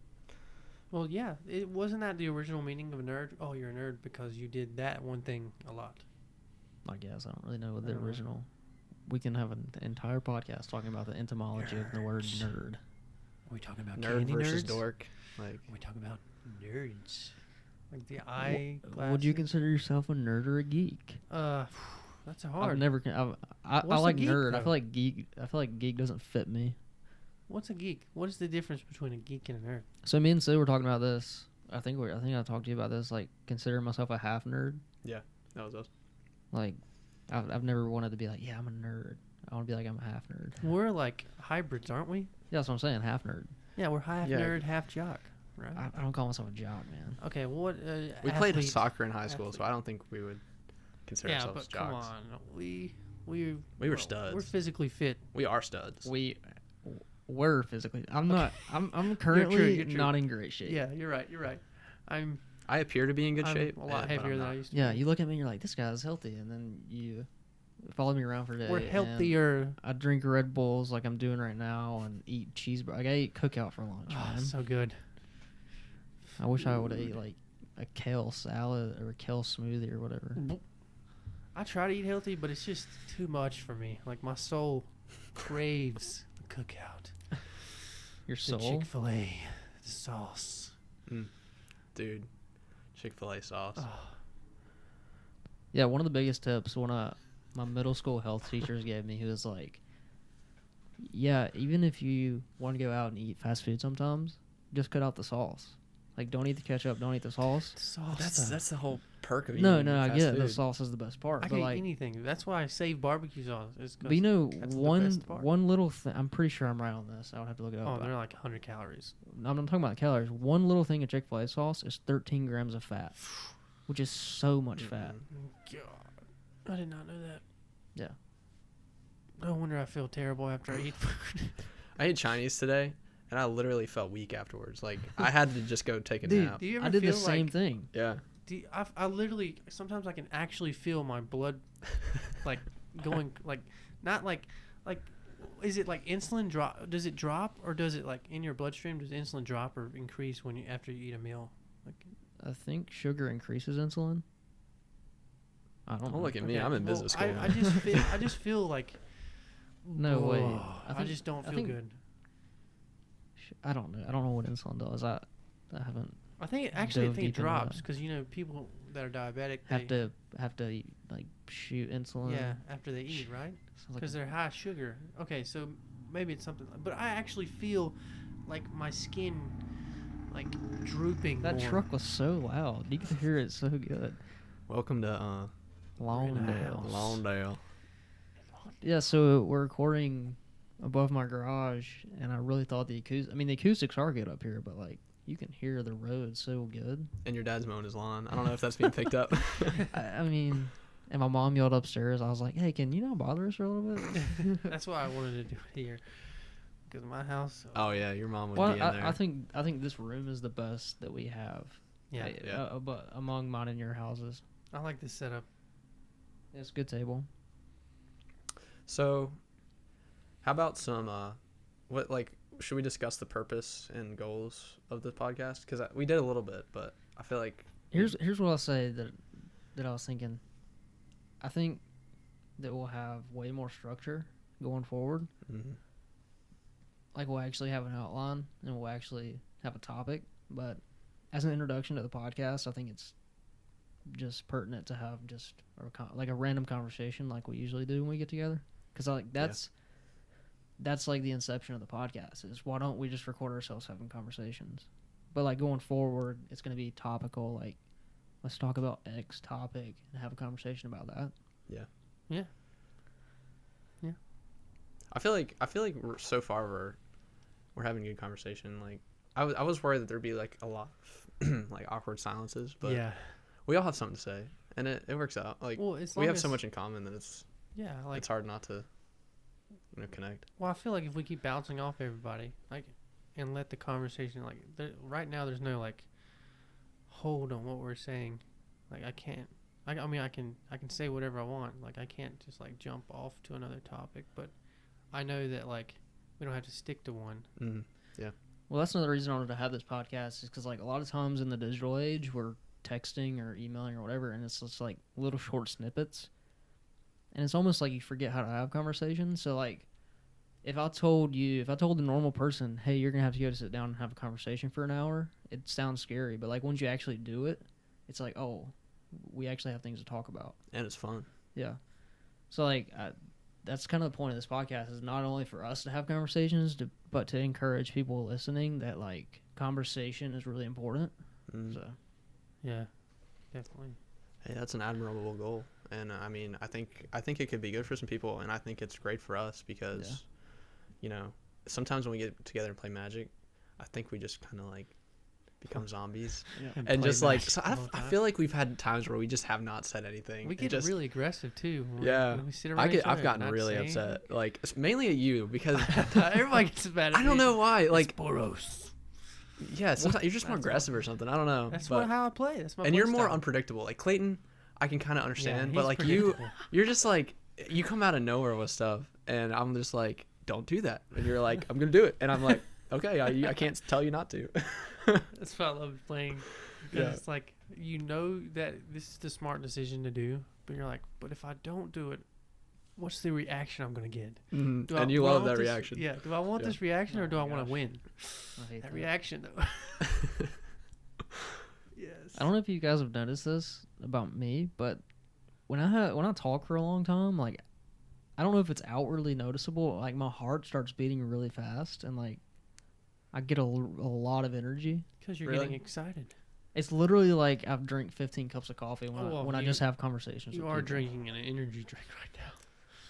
Well, yeah. It wasn't that the original meaning of a nerd. Oh, you're a nerd because you did that one thing a lot. I guess I don't really know what I the don't know. original. We can have an entire podcast talking about the etymology of the word nerd. Are we talking about Nerd candy versus nerds? dork. Like, Are we talking about nerds? Like the Would you consider yourself a nerd or a geek? That's a hard. I've never. I What's a like geek, nerd. I though? feel like geek. I feel like geek doesn't fit me. What's a geek? What is the difference between a geek and a nerd? So me and Sid were talking about this. I think I talked to you about this. Like, considering myself a half nerd. that was us. Like, I've never wanted to be like, yeah, I'm a nerd. I want to be like, I'm a half nerd. We're like hybrids, aren't we? Yeah, that's what I'm saying, half nerd. Yeah, we're half Yeah. nerd, half jock, right? I don't call myself a jock, man. Okay, well, what? We played athlete- soccer in high school, so athlete. I don't think we would consider Yeah, ourselves but come jocks. on, we We were studs. We're physically fit. We are studs. We're physically. I'm not. I'm currently you're true. not in great shape. Yeah, you're right. You're right. I'm I appear to be in good I'm shape. a lot but heavier I'm than not. I used to. Yeah, be. you look at me and you're like, this guy's healthy, and then you follow me around for a day. We're and healthier. I drink Red Bulls like I'm doing right now, and eat cheeseburger. Like, I ate cookout for lunch, Oh, man. so good. I wish I would have ate like a kale salad or a kale smoothie or whatever. I try to eat healthy, but it's just too much for me. Like my soul craves the cookout, Your the soul. Chick-fil-A, the sauce. Dude, Chick-fil-A sauce. Oh, Yeah, one of the biggest tips my middle school health teachers gave me, he was like, yeah, even if you want to go out and eat fast food sometimes, just cut out the sauce. Like, don't eat the ketchup, don't eat the sauce. sauce. That's the whole perk of No, eating I fast get it. The food. sauce is the best part. I but can like, eat anything. That's why I save barbecue sauce. It's 'cause but you know, that's the one best part. one little thing. I'm pretty sure I'm right on this. I would have to look it up. Oh, but they're like 100 calories. I'm not talking about the calories. One little thing of Chick-fil-A sauce is 13 grams of fat, which is so much fat. God, I did not know that. Yeah. No wonder I feel terrible after I eat food. I ate Chinese today, and I literally felt weak afterwards. Like, I had to just go take a Dude, nap. Do you ever I did feel the same like, thing. Yeah. I literally sometimes I can actually feel my blood like going like not like is it like insulin drop? Does it drop or does it like in your bloodstream? Does insulin drop or increase when you after you eat a meal? Like I think sugar increases insulin. I don't Don't know. look at me. okay, I'm in well, business school. I just feel like No way. oh, I I think- just don't I feel think- good. I don't know. I don't know what insulin does. I haven't I think I think deep it into drops that. because people that are diabetic have to like shoot insulin. yeah after they eat, right? Sounds like Because they're high sugar. Okay, so maybe it's something. But I actually feel like my skin like drooping that more. truck was so loud. You could hear it so good. Welcome to We're in a Lawndale. house. Lawndale. Yeah, so we're recording above my garage, and I really thought the acoustics are good up here, but like you can hear the road so good. And your dad's mowing his lawn. I don't know if that's being picked up. I mean, and my mom yelled upstairs. I was like, "Hey, can you not bother us for a little bit?" That's why I wanted to do it here. Because my house. Oh yeah, your mom would Well, be in there. I think this room is the best that we have. Yeah. Yeah. But among mine and your houses, I like this setup. it's a good table. So, how about some should we discuss the purpose and goals of the podcast? Because we did a little bit, but I feel like Here's what I'll say that I was thinking. I think that we'll have way more structure going forward. Mhm. Like we'll actually have an outline and we'll actually have a topic. But as an introduction to the podcast, I think it's just pertinent to have just like a random conversation like we usually do when we get together. Because like that's like the inception of the podcast is why don't we just record ourselves having conversations? But like going forward, it's going to be topical. Like let's talk about X topic and have a conversation about that. I feel like so far we're having a good conversation. Like I was worried that there'd be like a lot of like awkward silences, but yeah. we all have something to say, and it works out. Like Well, as we long have as, so much in common that it's like hard not to connect. Well, I feel like if we keep bouncing off everybody, like, and let the conversation, like, right now there's no like hold on what we're saying. Like, I can't. I mean, I can say whatever I want. Like, I can't just like jump off to another topic. But I know that like we don't have to stick to one. Mm. Well, that's another reason I wanted to have this podcast is because like a lot of times in the digital age we're texting or emailing or whatever, and it's just like little short snippets, and it's almost like you forget how to have conversations. So like, if I told the normal person, hey, you're gonna have to go to sit down and have a conversation for an hour, it sounds scary. But like once you actually do it, it's like, oh, we actually have things to talk about. And it's fun. Yeah. So like that's kind of the point of this podcast is not only for us to have conversations, but to encourage people listening that like conversation is really important. Mm. So Yeah, definitely. Hey, that's an admirable goal, and I mean, I think it could be good for some people, and I think it's great for us because, you know, sometimes when we get together and play Magic, I think we just kind of like become zombies, and play just like Magic so all the I time. feel like we've had times where we just have not said anything. We It get just, really aggressive too. Yeah. we sit around each other I've and gotten not really say upset, like mainly at you because Everybody gets mad at I don't me. know why, like Boros. yeah, sometimes you're just more That's aggressive or something. I don't know. That's but, how I play. That's my. and play you're more style. unpredictable. Like Clayton, I can kind of understand, but he's like predictable. you're just like you come out of nowhere with stuff, and I'm just like, don't do that, and you're like, I'm gonna do it, and I'm like, okay, I can't tell you not to. That's why I love playing. Because it's like you know that this is the smart decision to do, but you're like, but if I don't do it, what's the reaction I'm gonna get? Mhm. Do And I- you do I love want that this- reaction. Yeah. Do I want Yeah. this reaction or Oh do I my want gosh. to win? I hate That that. reaction though. Yes. I don't know if you guys have noticed this about me, but when I talk for a long time, like I don't know if it's outwardly noticeable, like my heart starts beating really fast, and like I get a lot of energy. Because you're Really? getting excited. It's literally like I've drank 15 cups of coffee when Oh, well, I you- just have conversations. You with are people. drinking an energy drink right now.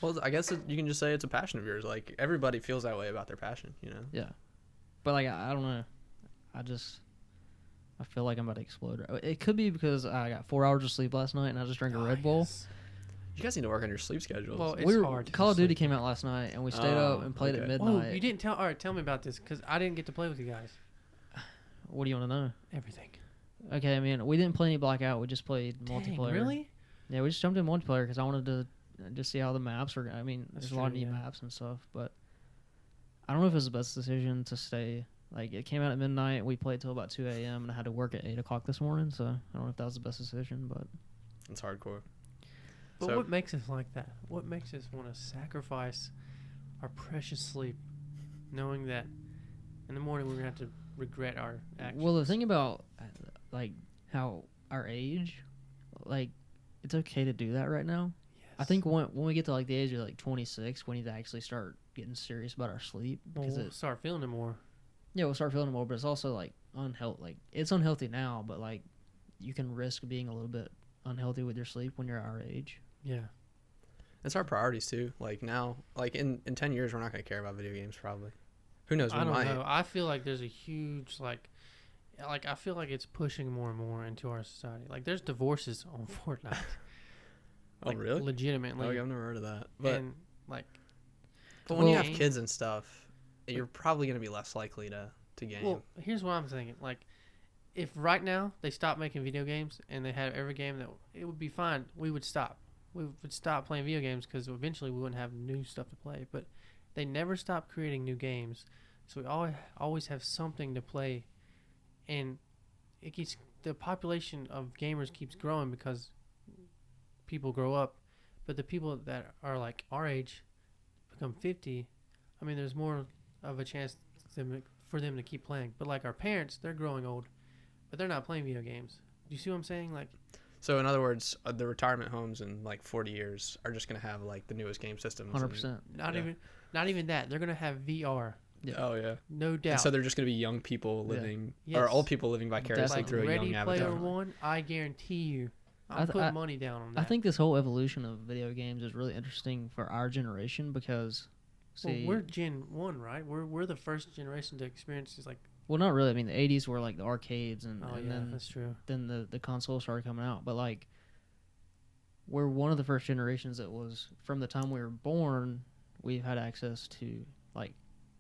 Well, I guess you can just say it's a passion of yours. Like everybody feels that way about their passion, you know. Yeah, but like I don't know, I feel like I'm about to explode. It could be because I got 4 hours of sleep last night and I just drank a Red Bull. Yes. You guys need to work on your sleep schedules. Well, it's hard. to Call of sleep. Duty came out last night and we stayed up and played at okay. Oh, midnight. you didn't tell. All right, tell me about this because I didn't get to play with you guys. What do you want to know? Everything. Okay, I mean, we didn't play any Blackout. We just played Dang, multiplayer. really? Yeah, we just jumped in multiplayer because I wanted to just see how the maps were. I mean, That's there's a lot of true, new yeah. maps and stuff, but I don't know if it was the best decision to stay. Like, it came out at midnight. We played till about 2 a.m. and I had to work at 8 o'clock this morning, so I don't know if that was the best decision, but It's hardcore. But So- what makes us like that? What makes us want to sacrifice our precious sleep, knowing that in the morning we're gonna have to regret our actions? well, the thing about like how our age, like it's okay to do that right now. Yes. I think when we get to like the age of like 26, we need to actually start getting serious about our sleep because we'll start feeling it more. yeah, we'll start feeling it more. But it's also like unhealthy. Like it's unhealthy now, but like you can risk being a little bit unhealthy with your sleep when you're our age. Yeah. It's our priorities too. Like now, like in 10 years, we're not going to care about video games probably. Who knows? We I don't might. know. I feel like there's a huge like I feel like it's pushing more and more into our society. Like there's divorces on Fortnite. Oh, Like, really? Legitimately. Oh, yeah, I've never heard of that. But and like when you Well- have kids and stuff, you're probably going to be less likely to game. well, here's what I'm thinking. Like if right now they stop making video games and they had every game that it would be fine, we would stop. We would stop playing video games because eventually we wouldn't have new stuff to play. But they never stop creating new games, so we always have something to play, and it keeps the population of gamers keeps growing because people grow up, but the people that are like our age become 50. I mean, there's more of a chance for them to keep playing. But like our parents, they're growing old, but they're not playing video games. Do you see what I'm saying? Like. So in other words, the retirement homes in like 40 years are just going to have like the newest game systems. 100%. Not even that. They're gonna have VR. Yeah. Oh yeah. No doubt. And so they're just going to be young people living, Yes. or old people living vicariously like through a Ready young Player avatar. One, I guarantee you, I I'll th- put I- money down on that. I think this whole evolution of video games is really interesting for our generation because, see, we're Gen 1, right? We're the first generation to experience this. Like, well, not really. I mean, the 80s were like the arcades, and, oh and yeah, then that's true. the consoles started coming out. But like, we're one of the first generations that was from the time we were born, we've had access to like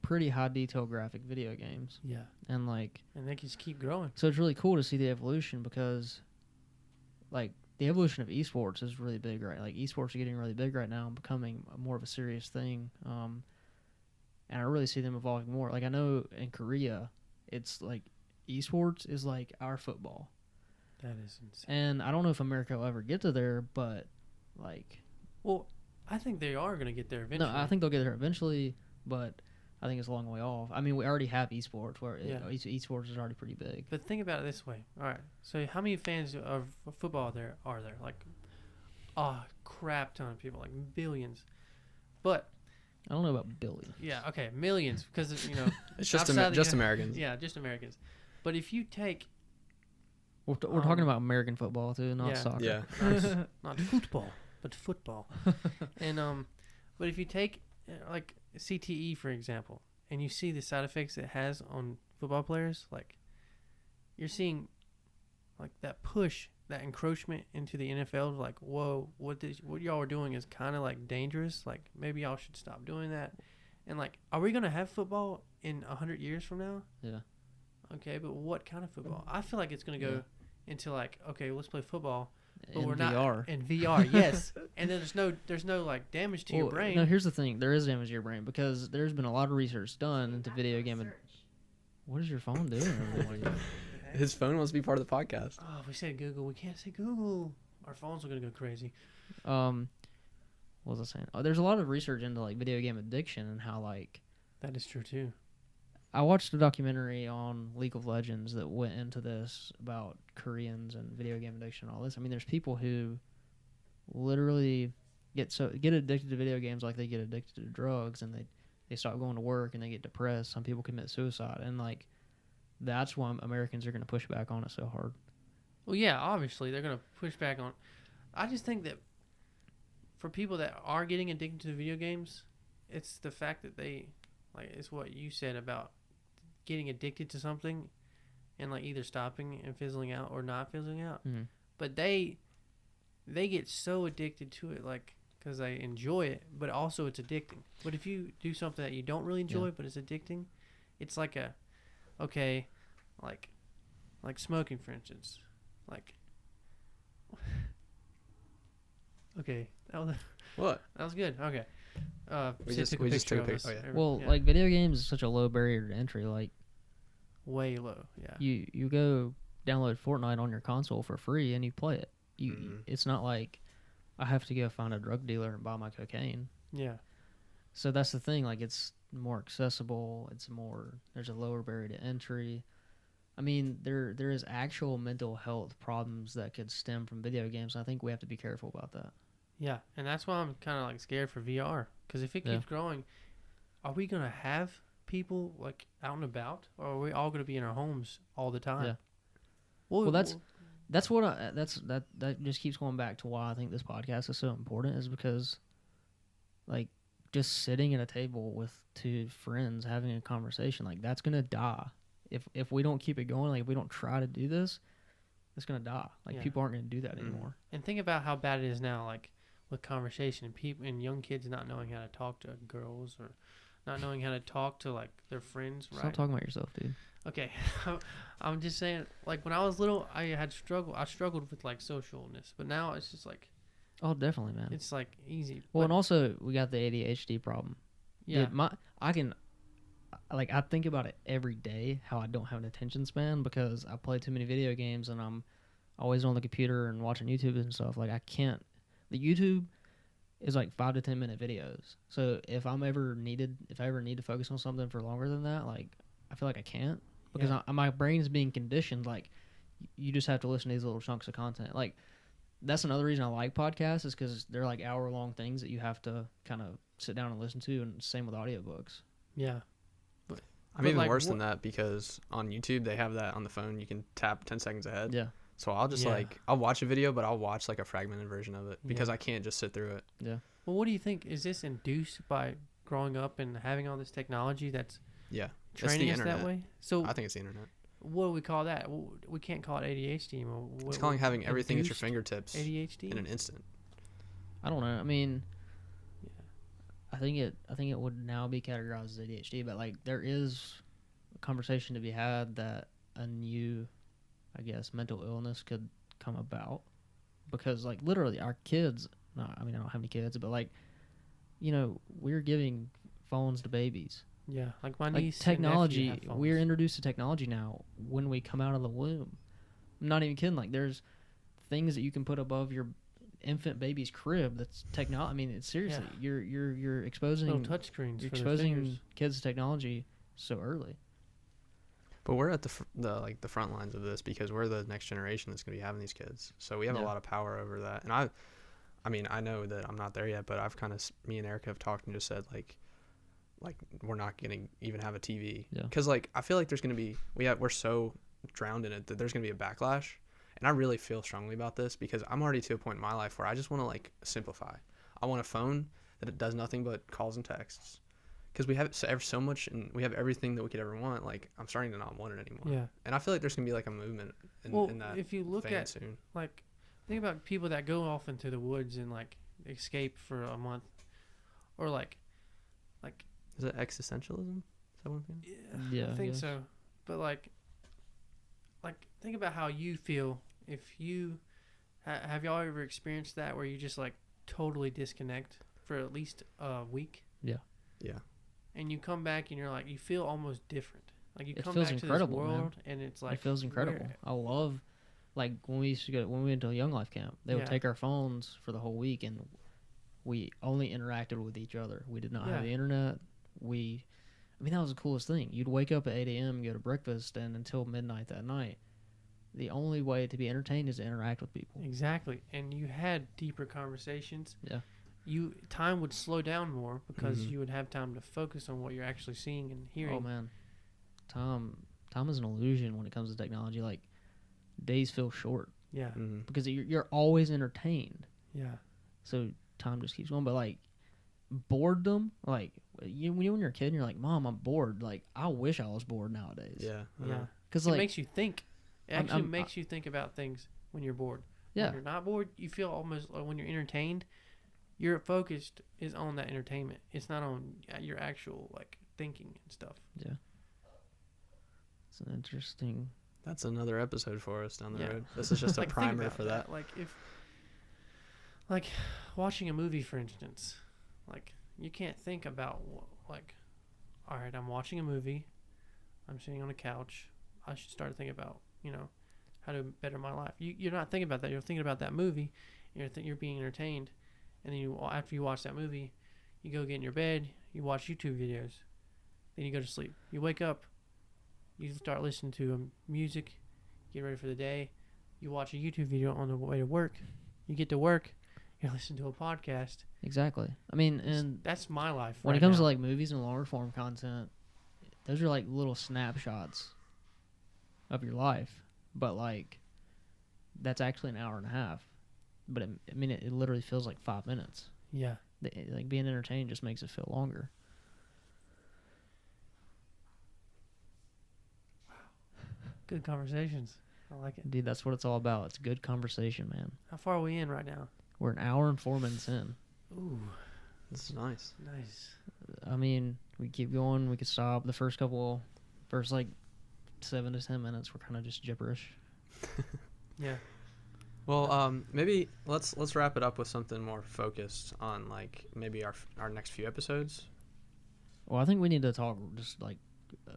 pretty high detail graphic video games, Yeah, and like, and they just keep growing. so it's really cool to see the evolution because, like, the evolution of esports is really big, right? Like, esports are getting really big right now and becoming more of a serious thing. And I really see them evolving more. Like, I know in Korea, it's like esports is like our football. That is insane. And I don't know if America will ever get to there, but like, Well, I think they are gonna get there eventually. no, I think they'll get there eventually, but I think it's a long way off. I mean, we already have esports where Yeah. esports is already pretty big. But think about it this way. All right. So how many fans of football there are there? Like, a crap ton of people, like billions. But I don't know about billions. yeah, okay, millions because It's just outside the just Uni- Americans. Yeah, just Americans. But if you take We're talking about American football too, not yeah. soccer. Yeah. not football, but football. And but if you take like CTE for example, and you see the side effects it has on football players, like you're seeing like that push, that encroachment into the NFL. Like, whoa, what y'all are doing is kind of like dangerous. Like, maybe y'all should stop doing that. And like, are we gonna have football in 100 years from now? Yeah. Okay, but what kind of football? I feel like it's gonna go into like, okay, let's play football. But In we're VR. not in VR, yes. And then there's no like damage to your Well, brain. No, here's the thing. There is damage to your brain because there's been a lot of research done into video game. What is your phone doing? over there? His phone wants to be part of the podcast. Oh, if we said Google, we can't say Google. Our phones are gonna go crazy. What was I saying? Oh, there's a lot of research into like video game addiction and how like That is true too. I watched a documentary on League of Legends that went into this about Koreans and video game addiction and all this. I mean, there's people who literally get addicted to video games like they get addicted to drugs, and they stop going to work and they get depressed. Some people commit suicide, and like that's why Americans are going to push back on it so hard. Well, yeah, obviously they're gonna push back on. I just think that for people that are getting addicted to video games, it's the fact that they like it's what you said about getting addicted to something and like either stopping and fizzling out or not fizzling out. Mm-hmm. But they get so addicted to it like because they enjoy it, but also it's addicting. But if you do something that you don't really enjoy but it's addicting, it's like like smoking, for instance. Like, okay, What? that was good. Okay, We Sid just took took a picture of picture. us. Oh, yeah. Well, Yeah. like video games is such a low barrier to entry. Like way low. Yeah. you go download Fortnite on your console for free and you play it. It's not like I have to go find a drug dealer and buy my cocaine. Yeah. So that's the thing. Like it's more accessible. There's a lower barrier to entry. I mean, there is actual mental health problems that could stem from video games. I think we have to be careful about that. Yeah, and that's why I'm kind of like scared for VR. Because if it Yeah. keeps growing, are we gonna have people like out and about, or are we all gonna be in our homes all the time? Yeah. Well, That's what that just keeps going back to why I think this podcast is so important, is because, like, just sitting at a table with two friends having a conversation, like, that's gonna die if we don't keep it going. Like, if we don't try to do this, it's gonna die. Like, Yeah. people aren't gonna do that anymore. And think about how bad it is now, like with conversation and people and young kids not knowing how to talk to girls or not knowing how to talk to like their friends. Stop Right? talking about yourself, dude. Okay, I'm just saying. Like when I was little, I struggled with like socialness, but now it's just like Oh, definitely, man. it's like easy. Well, But, and also we got the ADHD problem. yeah, Dude, I think about it every day, how I don't have an attention span because I play too many video games and I'm always on the computer and watching YouTube and stuff. Like, I can't. The YouTube is like 5 to 10 minute videos. So if I ever need to focus on something for longer than that, like, I feel like I can't because Yeah. my brain's being conditioned. Like, you just have to listen to these little chunks of content. Like, that's another reason I like podcasts, is because they're like hour-long things that you have to kind of sit down and listen to, and same with audiobooks. yeah, I'm But, even like, worse than that because on YouTube they have that on the phone. You can tap 10 seconds ahead. Yeah. So I'll just Yeah. I'll watch a video, but I'll watch like a fragmented version of it because Yeah. I can't just sit through it. Yeah. Well, what do you think? Is this induced by growing up and having all this technology that's Yeah. training the us that internet. way? So I think it's the internet. what do we call that? Well, we can't call it ADHD anymore. It's calling having everything at your induced fingertips ADHD. in an instant. I don't know. I mean, Yeah. I think it would now be categorized as ADHD, but like there is a conversation to be had that a new, I guess, mental illness could come about because like literally our kids. No, I mean I don't have any kids, but like, we're giving phones to babies. Yeah, like my Like niece. technology, and nephew have we're phones. introduced to technology now when we come out of the womb. I'm not even kidding. Like there's things that you can put above your infant baby's crib. That's technology. I mean, it's seriously. Yeah. You're exposing little touch screens. you're for their fingers. exposing kids to technology so early. But we're at the front lines of this because we're the next generation that's going to be having these kids. So we have a Yeah. lot of power over that. And I mean, I know that I'm not there yet, but I've kind of me and Erica have talked and just said like we're not going to even have a TV. Yeah. Cuz like I feel like there's going to be we're so drowned in it that there's going to be a backlash. And I really feel strongly about this because I'm already to a point in my life where I just want to like simplify. I want a phone that it does nothing but calls and texts. Because we have so much and we have everything that we could ever want. Like I'm starting to not want it anymore. Yeah. And I feel like there's gonna be like a movement Well, in that if you look vein at soon. like, think about people that go off into the woods and like escape for a month, or like, Is it existentialism? Is that one thing? Yeah, I I think guess. so. But like, think about how you feel if you have y'all ever experienced that where you just like totally disconnect for at least a week. Yeah. And you come back and you're like, you feel almost different. Like you It come feels back to this incredible, man. world and it's like It feels incredible. we're- I love, like when we went to a Young Life camp, they would Yeah. take our phones for the whole week, and we only interacted with each other. We did not have Yeah. the internet. I mean, that was the coolest thing. You'd wake up at 8 a.m., go to breakfast, and until midnight that night, the only way to be entertained is to interact with people. Exactly. And you had deeper conversations. Yeah. Time would slow down more because Mhm. you would have time to focus on what you're actually seeing and hearing. Oh man, time is an illusion when it comes to technology. Like days feel short Yeah. Mm-hmm. because you're always entertained. Yeah. So time just keeps going. But like boredom, like when you're a kid and you're like, Mom, I'm bored. Like I wish I was bored nowadays. Yeah. I Yeah. know. Because It like makes you think. It I'm- actually I'm- makes you think about things when you're bored. yeah, When you're not bored, you feel almost like when you're entertained, your focused is on that entertainment. It's not on your actual like thinking and stuff. it's an interesting. That's another episode for us down the Yeah. road. This is just a Like, think primer about for that. Like if, like, watching a movie, for instance, like you can't think about like, all right, I'm watching a movie, I'm sitting on a couch, I should start thinking about how to better my life. You're not thinking about that. You're thinking about that movie. You're being entertained, and then after you watch that movie, you go get in your bed, you watch YouTube videos, then you go to sleep. You wake up, You start listening to music, get ready for the day. You watch a YouTube video on the way to work. You get to work, you listen to a podcast. Exactly. I mean, and That's my life. when right it comes now. to like movies and longer form content, those are like little snapshots of your life. But like, that's actually an hour and a half. But it literally feels like 5 minutes. Yeah. Like being entertained just makes it feel longer. Good conversations. I like it. Dude, that's what it's all about. It's good conversation, man. How far are we in right now? We're an hour and 4 minutes in. Ooh, This is nice. nice. I mean, we keep going. We could stop. The first like 7 to 10 minutes, we're kind of just gibberish. Yeah. Well, maybe let's wrap it up with something more focused on like maybe our next few episodes. Well, I think we need to talk, just like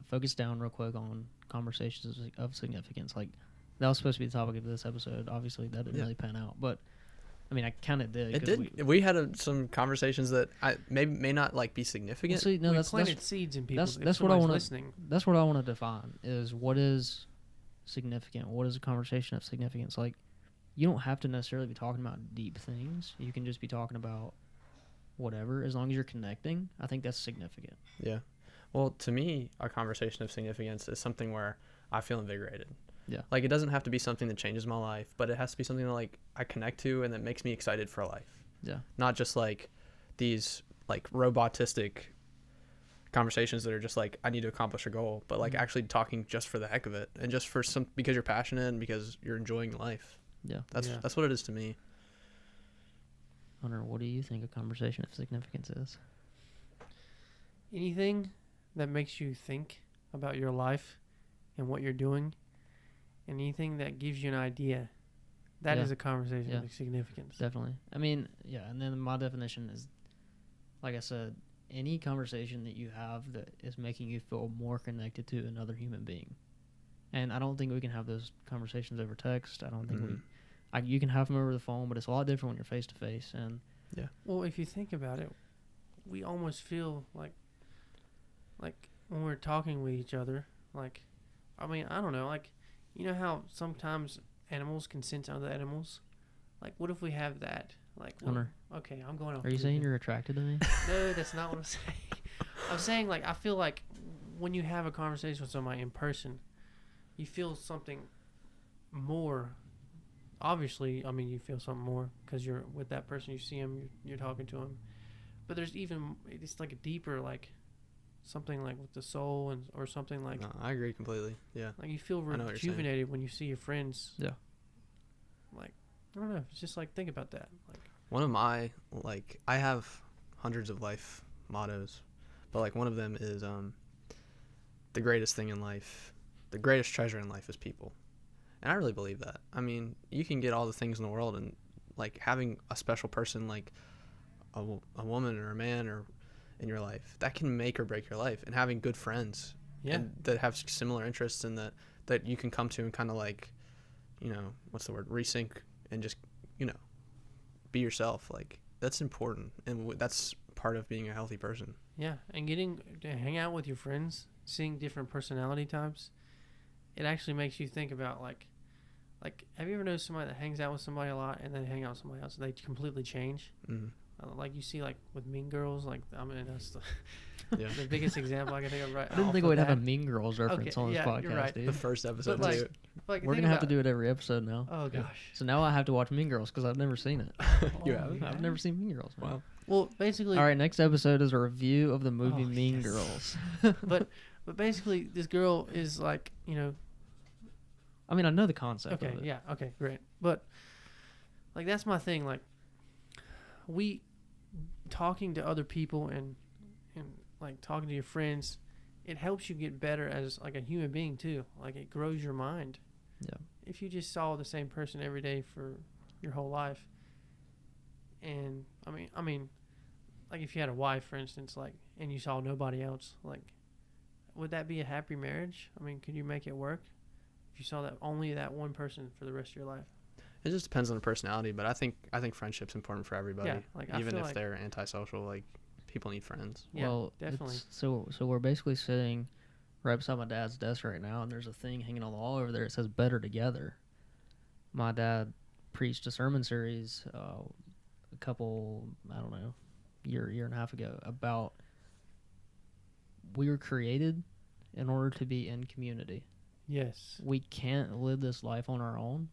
focus down real quick on conversations of significance. Like, that was supposed to be the topic of this episode. Obviously, that didn't really pan out. But, I mean, I kind of did. It did. We had some conversations that may not like be significant. Well, see, no, we that's planted seeds in people. that's what I want to. Listening. That's what I want to define is what is significant. What is a conversation of significance? Like, you don't have to necessarily be talking about deep things. You can just be talking about whatever, as long as you're connecting. I think that's significant. Yeah. Well, to me, a conversation of significance is something where I feel invigorated. Yeah. Like, it doesn't have to be something that changes my life, but it has to be something that like I connect to and that makes me excited for life. Yeah. Not just like these like robotistic conversations that are just like I need to accomplish a goal, but like actually talking just for the heck of it and just for because you're passionate and because you're enjoying life. Yeah. That's what it is to me. Hunter, what do you think a conversation of significance is? Anything that makes you think about your life and what you're doing, and anything that gives you an idea, that is a conversation of significance. Definitely. I mean, yeah, and then my definition is, like I said, any conversation that you have that is making you feel more connected to another human being. And I don't think we can have those conversations over text. I don't think you can have them over the phone, but it's a lot different when you're face to face. And Well, if you think about it, we almost feel like when we're talking with each other, like, I mean, I don't know, like, you know how sometimes animals can sense other animals? Like, what if we have that? Like, Hunter, okay, I'm going off. are you saying you're attracted to me? No, that's not what I'm saying. I'm saying, like, I feel like when you have a conversation with somebody in person, you feel something more. Obviously, I mean, you feel something more because you're with that person. You see him, you're talking to him. But there's even, it's like a deeper, like, something like with the soul or something like. No, I agree completely. Yeah. Like, you feel I know what you're saying. rejuvenated when you see your friends. Yeah. Like, I don't know. It's just like, think about that. Like, One of my, like, I have hundreds of life mottos, but like one of them is the greatest thing in life, the greatest treasure in life is people. And I really believe that. I mean, you can get all the things in the world, and like having a special person like a woman or a man or in your life, that can make or break your life. And having good friends and that have similar interests and that you can come to and kind of like, you know, what's the word, resync and just, you know, be yourself. Like, that's important, and that's part of being a healthy person. yeah, and getting to hang out with your friends, seeing different personality types, it actually makes you think about like, have you ever noticed somebody that hangs out with somebody a lot and then hang out with somebody else and they completely change? Mm-hmm. Like you see, like with Mean Girls, like I mean that's Yeah. the biggest example I can think of. Right. I didn't off think the we'd have a bat. Mean Girls reference on this yeah, you're podcast, right. dude. The first episode like- too. Like, We're think gonna have to about- do it every episode now. Oh gosh. So now I have to watch Mean Girls because I've never seen it. You Oh, haven't? I've never seen Mean Girls. Wow. Well, basically, All right, next episode is a review of the movie Oh, Mean yes. Girls. but basically, this girl is like, you know. I mean, I know the concept Okay. of it. Yeah. Okay. Great. But like that's my thing. Like we talking to other people and like talking to your friends, it helps you get better as like a human being too. Like it grows your mind. Yeah. If you just saw the same person every day for your whole life, and I mean, like if you had a wife, for instance, like, and you saw nobody else, like, would that be a happy marriage? I mean, could you make it work if you saw that only that one person for the rest of your life? It just depends on the personality, but I think friendship's important for everybody. Yeah, like, I even feel if like- they're antisocial, like people need friends. Yeah, well, definitely. so we're basically saying right beside my dad's desk right now, and there's a thing hanging on the wall over there. It says "Better Together." My dad preached a sermon series a couple, I don't know, year and a half ago about we were created in order to be in community. Yes. We can't live this life on our own.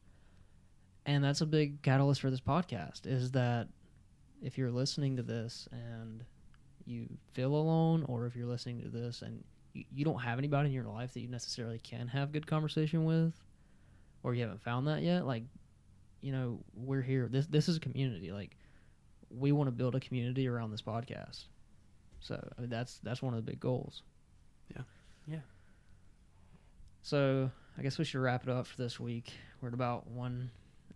And that's a big catalyst for this podcast, is that if you're listening to this and you feel alone, or if you're listening to this and you don't have anybody in your life that you necessarily can have good conversation with, or you haven't found that yet, like, you know, we're here. This is a community. Like, we want to build a community around this podcast. So I mean, that's one of the big goals. Yeah. Yeah. So I guess we should wrap it up for this week. We're at about 1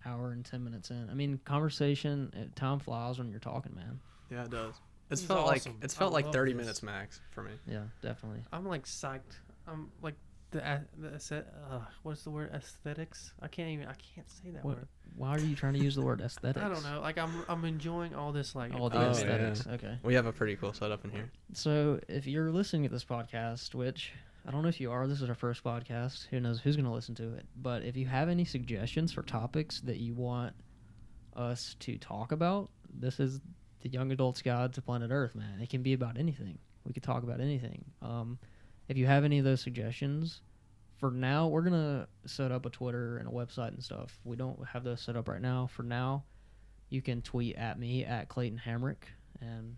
hour and 10 minutes in. I mean, conversation, time flies when you're talking, man. Yeah, it does. This It's is felt awesome. like it's felt I like love 30 this. minutes max for me. Yeah, definitely. I'm like psyched. I'm like what's the word? Aesthetics. I can't say that What- word. Why are you trying to use the word aesthetics? I don't know. Like I'm enjoying all this. Like All the Oh, aesthetics. Okay. We have a pretty cool setup in here. So if you're listening to this podcast, which I don't know if you are, this is our first podcast. Who knows who's going to listen to it? But if you have any suggestions for topics that you want us to talk about, this is the Young Adult's Guide to Planet Earth, man. It can be about anything. We could talk about anything. If you have any of those suggestions, for now, we're going to set up a Twitter and a website and stuff. We don't have those set up right now. For now, you can tweet at me, at Clayton Hamrick, and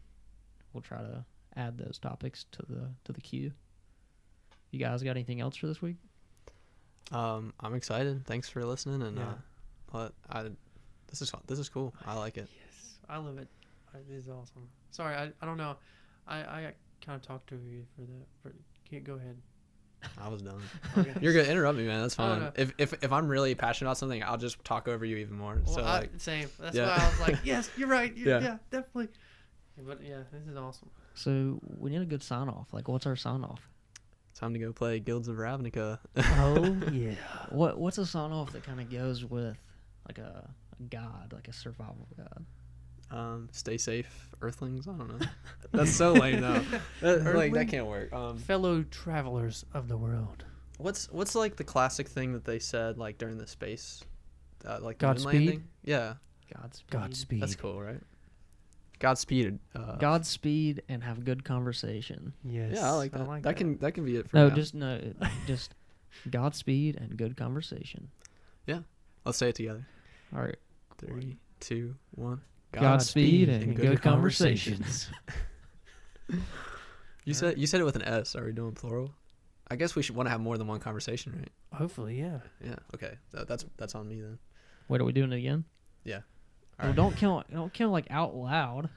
we'll try to add those topics to the queue. You guys got anything else for this week? I'm excited. Thanks for listening, and Yeah. this is cool. I like it. Yes, I love it. It is awesome. Sorry, I don't know. I kind of talked to you can't go ahead. I was done. Okay. You're gonna interrupt me, man. That's I don't fine. know. If I'm really passionate about something, I'll just talk over you even more. Well, So like, same. That's yeah. why I was like, yes, you're right. Yeah. Yeah, definitely. But yeah, this is awesome. So we need a good sign off. Like, what's our sign off? time to go play Guilds of Ravnica. Oh yeah. What's a sign off that kind of goes with like a god, like a survival god? Stay safe, Earthlings. I don't know. That's so lame though. Like Earthling? that can't work. Fellow travelers of the world. What's like the classic thing that they said like during the space, like the moon Godspeed? landing? Yeah, Godspeed. that's cool, right? Godspeed. Godspeed and have good conversation. Yes. Yeah, I like that. That can be it for No, now. just Godspeed and good conversation. Let's say it together. All right. 3, 2, 1. Godspeed and good conversations. You said it with an S. Are we doing plural? I guess we should want to have more than one conversation, right? Hopefully, yeah. Yeah. Okay. That's on me then. Wait, are we doing it again? Yeah. Well, Alright. don't count like out loud.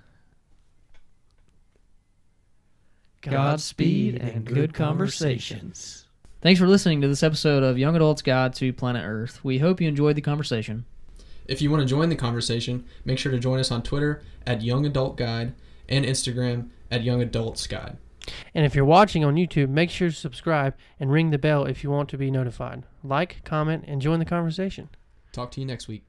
Godspeed and good conversations. Thanks for listening to this episode of Young Adult's Guide to Planet Earth. We hope you enjoyed the conversation. If you want to join the conversation, make sure to join us on Twitter at Young Adult Guide and Instagram at Young Adults Guide. And if you're watching on YouTube, make sure to subscribe and ring the bell if you want to be notified. Like, comment, and join the conversation. Talk to you next week.